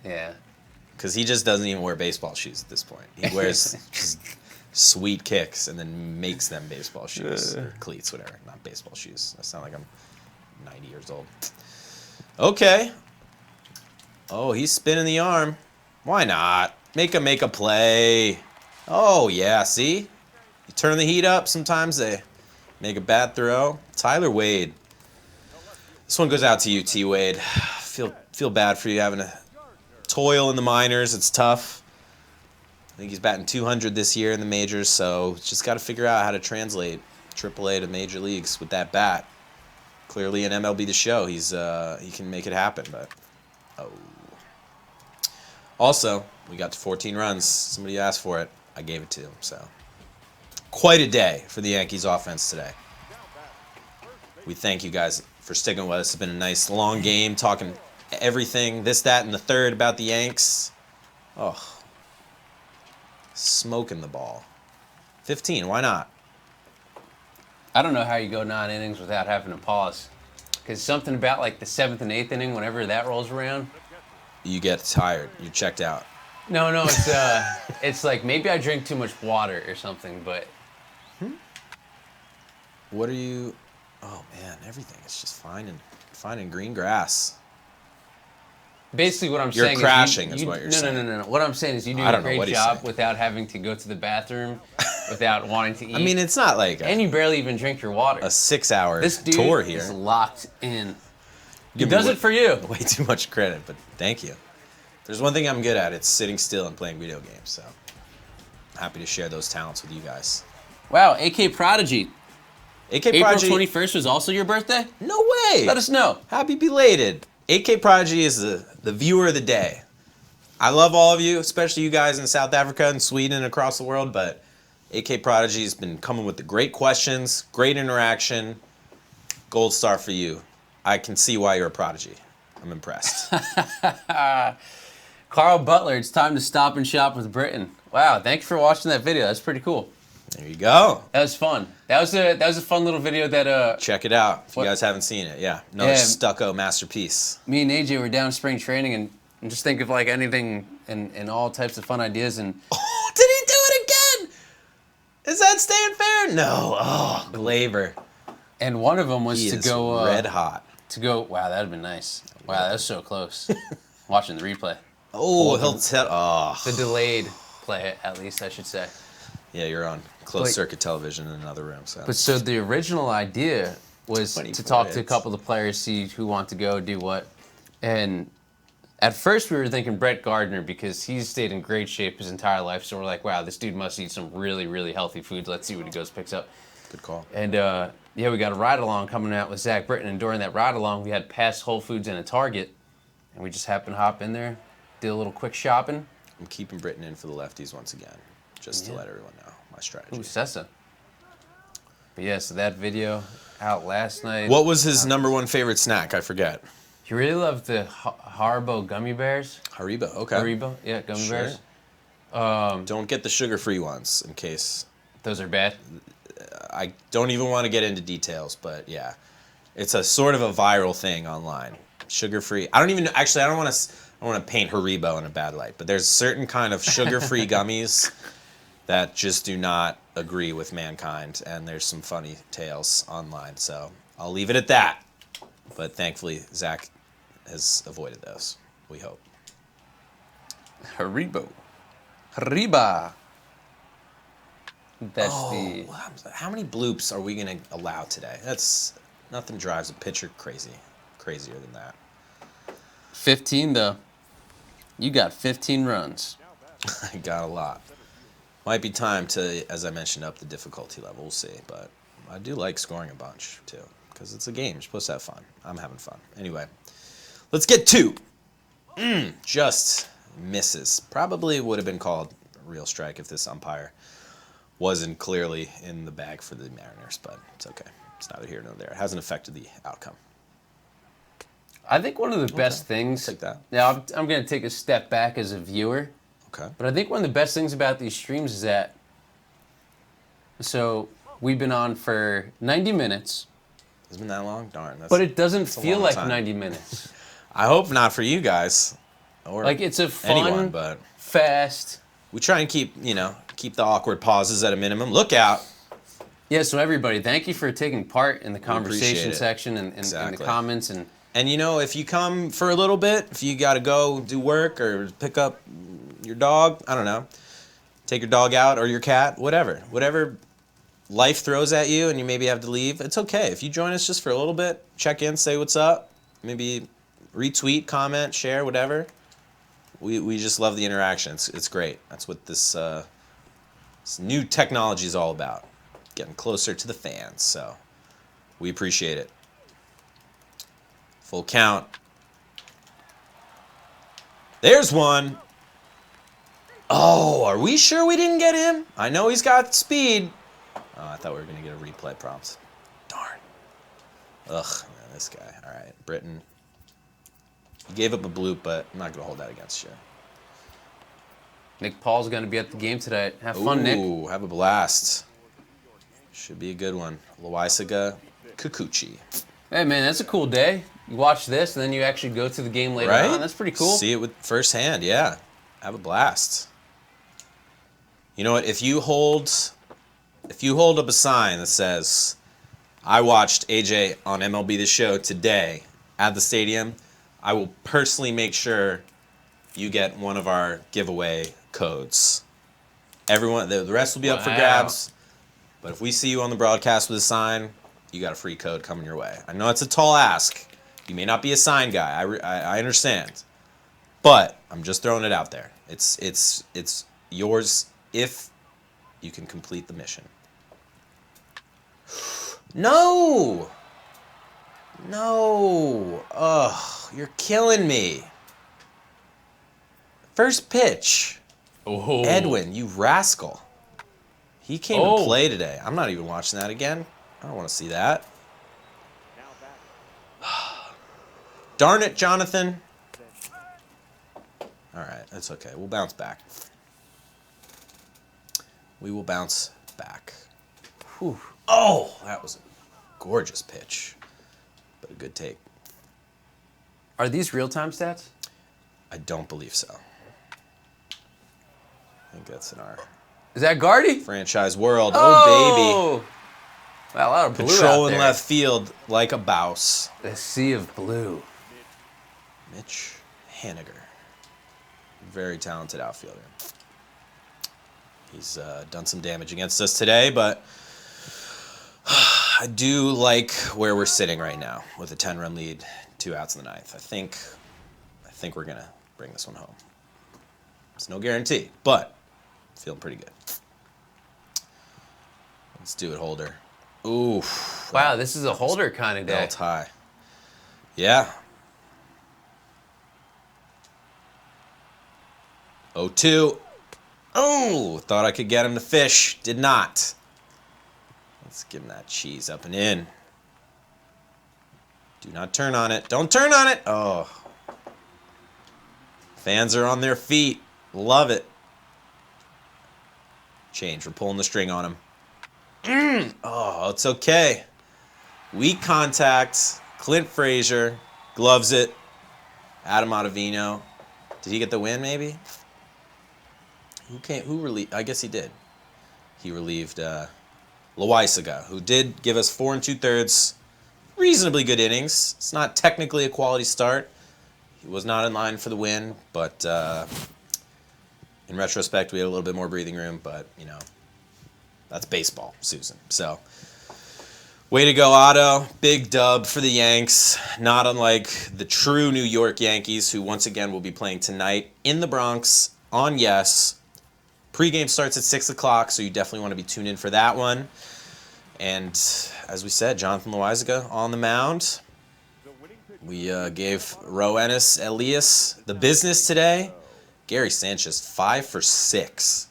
B: Yeah.
A: because he just doesn't even wear baseball shoes at this point. He wears just sweet kicks and then makes them baseball shoes, or cleats, whatever. Not baseball shoes. I sound like I'm 90 years old. Okay. Oh, he's spinning the arm. Why not? Make a play. Oh yeah, see? You turn the heat up. Sometimes they make a bad throw. Tyler Wade. This one goes out to you, T. Wade. Feel bad for you having to toil in the minors. It's tough. I think he's batting 200 this year in the majors, so just got to figure out how to translate AAA to major leagues with that bat. Clearly, in MLB The Show, he can make it happen. But also, we got to 14 runs. Somebody asked for it. I gave it to him. So quite a day for the Yankees offense today. We thank you guys for sticking with us. It's been a nice long game, talking everything, this, that, and the third about the Yanks. Oh, smoking the ball. 15, why not?
B: I don't know how you go 9 innings without having to pause. Because something about like the 7th and 8th inning, whenever that rolls around.
A: You get tired. You're checked out.
B: No, it's like maybe I drink too much water or something, but...
A: What are you... Oh, man, everything is just fine and green grass.
B: Basically, what I'm
A: You're
B: saying
A: crashing
B: is
A: is what you're saying.
B: No. What I'm saying is you do
A: I
B: a
A: don't know
B: great
A: what he's
B: job
A: saying.
B: without having to go to the bathroom, without wanting to eat.
A: I mean, it's not like
B: and you barely even drink your water.
A: a 6-hour
B: This dude
A: tour here.
B: is locked in. He
A: Give me
B: does it for you.
A: Way too much credit, but thank you. There's one thing I'm good at. It's sitting still and playing video games, so I'm happy to share those talents with you guys.
B: Wow, AK Prodigy.
A: AK
B: April
A: Prodigy...
B: 21st was also your birthday?
A: No way!
B: Let us know.
A: Happy belated. AK Prodigy is the viewer of the day. I love all of you, especially you guys in South Africa and Sweden and across the world, but AK Prodigy has been coming with the great questions, great interaction. Gold star for you. I can see why you're a prodigy. I'm impressed.
B: Carl Butler, it's time to stop and shop with Britain. Wow, thank you for watching that video. That's pretty cool.
A: There you go.
B: That was fun. That was a fun little video that
A: Check it out if
B: What?
A: you guys haven't seen it. Yeah, another
B: Yeah.
A: stucco masterpiece.
B: me and AJ were down spring training and just think of like anything and all types of fun ideas and
A: Oh, did he do it again? Is that staying fair? No. Oh, Gleyber.
B: one of them was
A: He
B: to
A: is
B: go
A: red hot.
B: wow, that'd been nice. Wow, that was so close. Watching the replay.
A: Oh, he'll tell. Oh,
B: The delayed play, at least I should say.
A: yeah, you're on closed
B: Like-
A: circuit television in another room. So.
B: But so the original idea was
A: 24
B: to talk to a
A: hits.
B: couple of the players, see who want to go, do what. And at first we were thinking Brett Gardner because he's stayed in great shape his entire life. So we're like, wow, this dude must eat some really, really healthy foods. Let's see what he picks up.
A: Good call.
B: And yeah, we got a ride along coming out with Zach Britton. And during that ride along, we had passed Whole Foods and a Target. And we just happened to hop in there, did a little quick shopping.
A: I'm keeping Britain in for the lefties once again, just to let everyone know my strategy.
B: Ooh, Sessa. But yeah, so that video out last night.
A: What was his number one favorite snack? I forget.
B: He really loved the Haribo gummy bears.
A: Haribo. Okay.
B: Haribo, yeah, gummy
A: Sure.
B: bears.
A: Don't get the sugar-free ones in case.
B: Those are bad.
A: I don't even want to get into details, but yeah, it's a sort of a viral thing online. Sugar-free. I don't want to paint Haribo in a bad light, but there's certain kind of sugar-free gummies that just do not agree with mankind, and there's some funny tales online, so I'll leave it at that. But thankfully, Zach has avoided those, we hope.
B: Haribo. Hariba. That's
A: How many bloops are we going to allow today? Nothing drives a pitcher crazier than that.
B: 15, though. You got 15 runs.
A: I got a lot. Might be time to, as I mentioned, up the difficulty level. We'll see. But I do like scoring a bunch, too. Because it's a game. You're supposed to have fun. I'm having fun. Anyway, let's get to. Just misses. Probably would have been called a real strike if this umpire wasn't clearly in the bag for the Mariners. But it's okay. It's neither here nor there. It hasn't affected the outcome.
B: I think one of the best things.
A: Take that.
B: Now, I'm going to take a step back as a viewer.
A: Okay.
B: But I think one of the best things about these streams is that. So we've been on for 90 minutes.
A: It's been that long? Darn.
B: But it doesn't feel like 90 minutes.
A: I hope not for you guys. Or
B: like it's a fun,
A: anyone, but
B: fast.
A: We try and keep the awkward pauses at a minimum. Look out.
B: Yeah, so everybody, thank you for taking part in the conversation section and in the comments. And
A: if you come for a little bit, if you got to go do work or pick up your dog, I don't know, take your dog out or your cat, whatever life throws at you and you maybe have to leave, it's okay. If you join us just for a little bit, check in, say what's up, maybe retweet, comment, share, whatever. We just love the interaction. It's great. That's what this new technology is all about. Getting closer to the fans, so we appreciate it. Full count. There's one. Oh, are we sure we didn't get him? I know he's got speed. Oh, I thought we were going to get a replay prompt. Darn. Ugh, man, this guy. All right, Britton. He gave up a bloop, but I'm not going to hold that against you.
B: Nick Paul's going to be at the game today. Have fun, Nick.
A: Ooh, have a blast. Should be a good one. Loaisiga Kikuchi.
B: Hey, man, that's a cool day. You watch this, and then you actually go to the game later on. That's pretty cool.
A: See it with firsthand, yeah. Have a blast. You know what? If you hold up a sign that says, "I watched AJ on MLB The Show today at the stadium," I will personally make sure you get one of our giveaway codes. Everyone, the rest will be up for grabs. But if we see you on the broadcast with a sign, you got a free code coming your way. I know it's a tall ask. You may not be a sign guy. I understand. But I'm just throwing it out there. It's yours if you can complete the mission. No! Ugh, you're killing me. First pitch.
B: Oh.
A: Edwin, you rascal. He came to play today. I'm not even watching that again. I don't want to see that. Darn it, Jonathan. All right, that's okay. We'll bounce back. We will bounce back. Whew. Oh, that was a gorgeous pitch, but a good take.
B: Are these real-time stats?
A: I don't believe so. I think that's in our...
B: Is that Gardy?
A: Franchise world. Oh, baby.
B: Wow, a lot of blue
A: Patrolling
B: out there.
A: left field like a bouse.
B: The sea of blue.
A: Mitch Haniger. Very talented outfielder. He's done some damage against us today, but I do like where we're sitting right now with a 10-run lead, 2 outs in the ninth. I think we're going to bring this one home. It's no guarantee, but feeling pretty good. Let's do it, Holder. Ooh.
B: Wow, this is a Holder kind of day.
A: Belt high. Yeah. 0-2. Oh, thought I could get him to fish. Did not. Let's give him that cheese up and in. Do not turn on it. Don't turn on it. Oh. Fans are on their feet. Love it. Change. We're pulling the string on him. Oh, it's okay. Weak contact. Clint Frazier. Gloves it. Adam Ottavino. Did he get the win, maybe? Who relieved? I guess he did. He relieved Loaisiga, who did give us 4 2/3 reasonably good innings. It's not technically a quality start. He was not in line for the win, but in retrospect, we had a little bit more breathing room, but, you know, that's baseball, Susan. So, way to go, Otto. Big dub for the Yanks. Not unlike the true New York Yankees, who once again will be playing tonight in the Bronx on Yes. Pre-game starts at 6 o'clock, so you definitely want to be tuned in for that one. And as we said, Jonathan Loaisiga on the mound. We gave Roenis Elias the business today. Gary Sanchez, 5 for 6.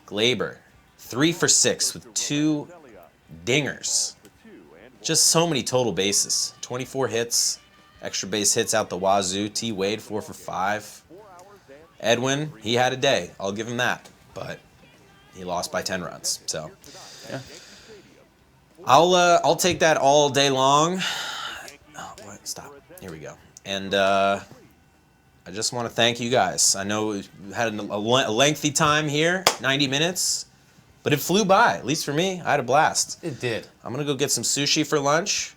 A: Gleyber, 3 for 6 with 2 dingers. Just so many total bases. 24 hits, extra base hits out the wazoo. T. Wade, 4 for 5. Edwin, he had a day. I'll give him that. But he lost by 10 runs. So,
B: Yeah.
A: I'll take that all day long. Oh, what? Stop. Here we go. And I just want to thank you guys. I know we had a lengthy time here, 90 minutes, but it flew by. At least for me, I had a blast.
B: It did.
A: I'm gonna go get some sushi for lunch.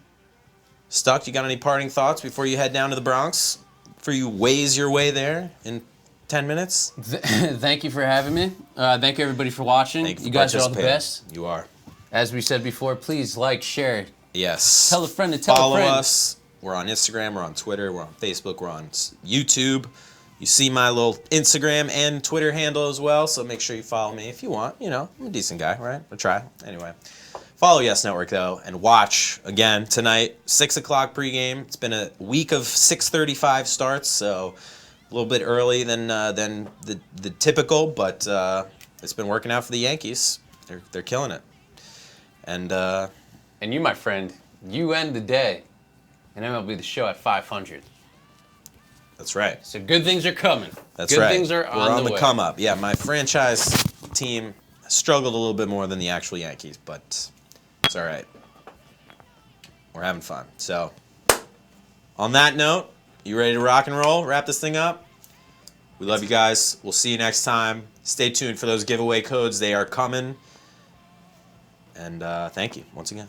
A: Stuck, you got any parting thoughts before you head down to the Bronx? Before you waze your way there in 10 minutes?
B: Thank you for having me. Thank you, everybody, for watching.
A: Thank you for
B: You guys are all the
A: participating.
B: best.
A: You are.
B: As we said before, please like, share,
A: Yes.
B: tell a friend to tell
A: Follow
B: a friend.
A: us. We're on Instagram, we're on Twitter, we're on Facebook, we're on YouTube. You see my little Instagram and Twitter handle as well, so make sure you follow me if you want. You know, I'm a decent guy, right? I'll try. Anyway. Follow Yes Network, though, and watch, again, tonight, 6 o'clock pregame. It's been a week of 6:35 starts, so a little bit early than the typical, but it's been working out for the Yankees. They're killing it. And
B: you, my friend, you end the day in MLB The Show at 500.
A: that's right.
B: So good things are coming.
A: That's
B: good
A: right.
B: things are
A: We're on the
B: way.
A: come up. Yeah, my franchise team struggled a little bit more than the actual Yankees, but it's all right. We're having fun. So, on that note, you ready to rock and roll? Wrap this thing up? We love you guys. We'll see you next time. Stay tuned for those giveaway codes. They are coming. And thank you once again.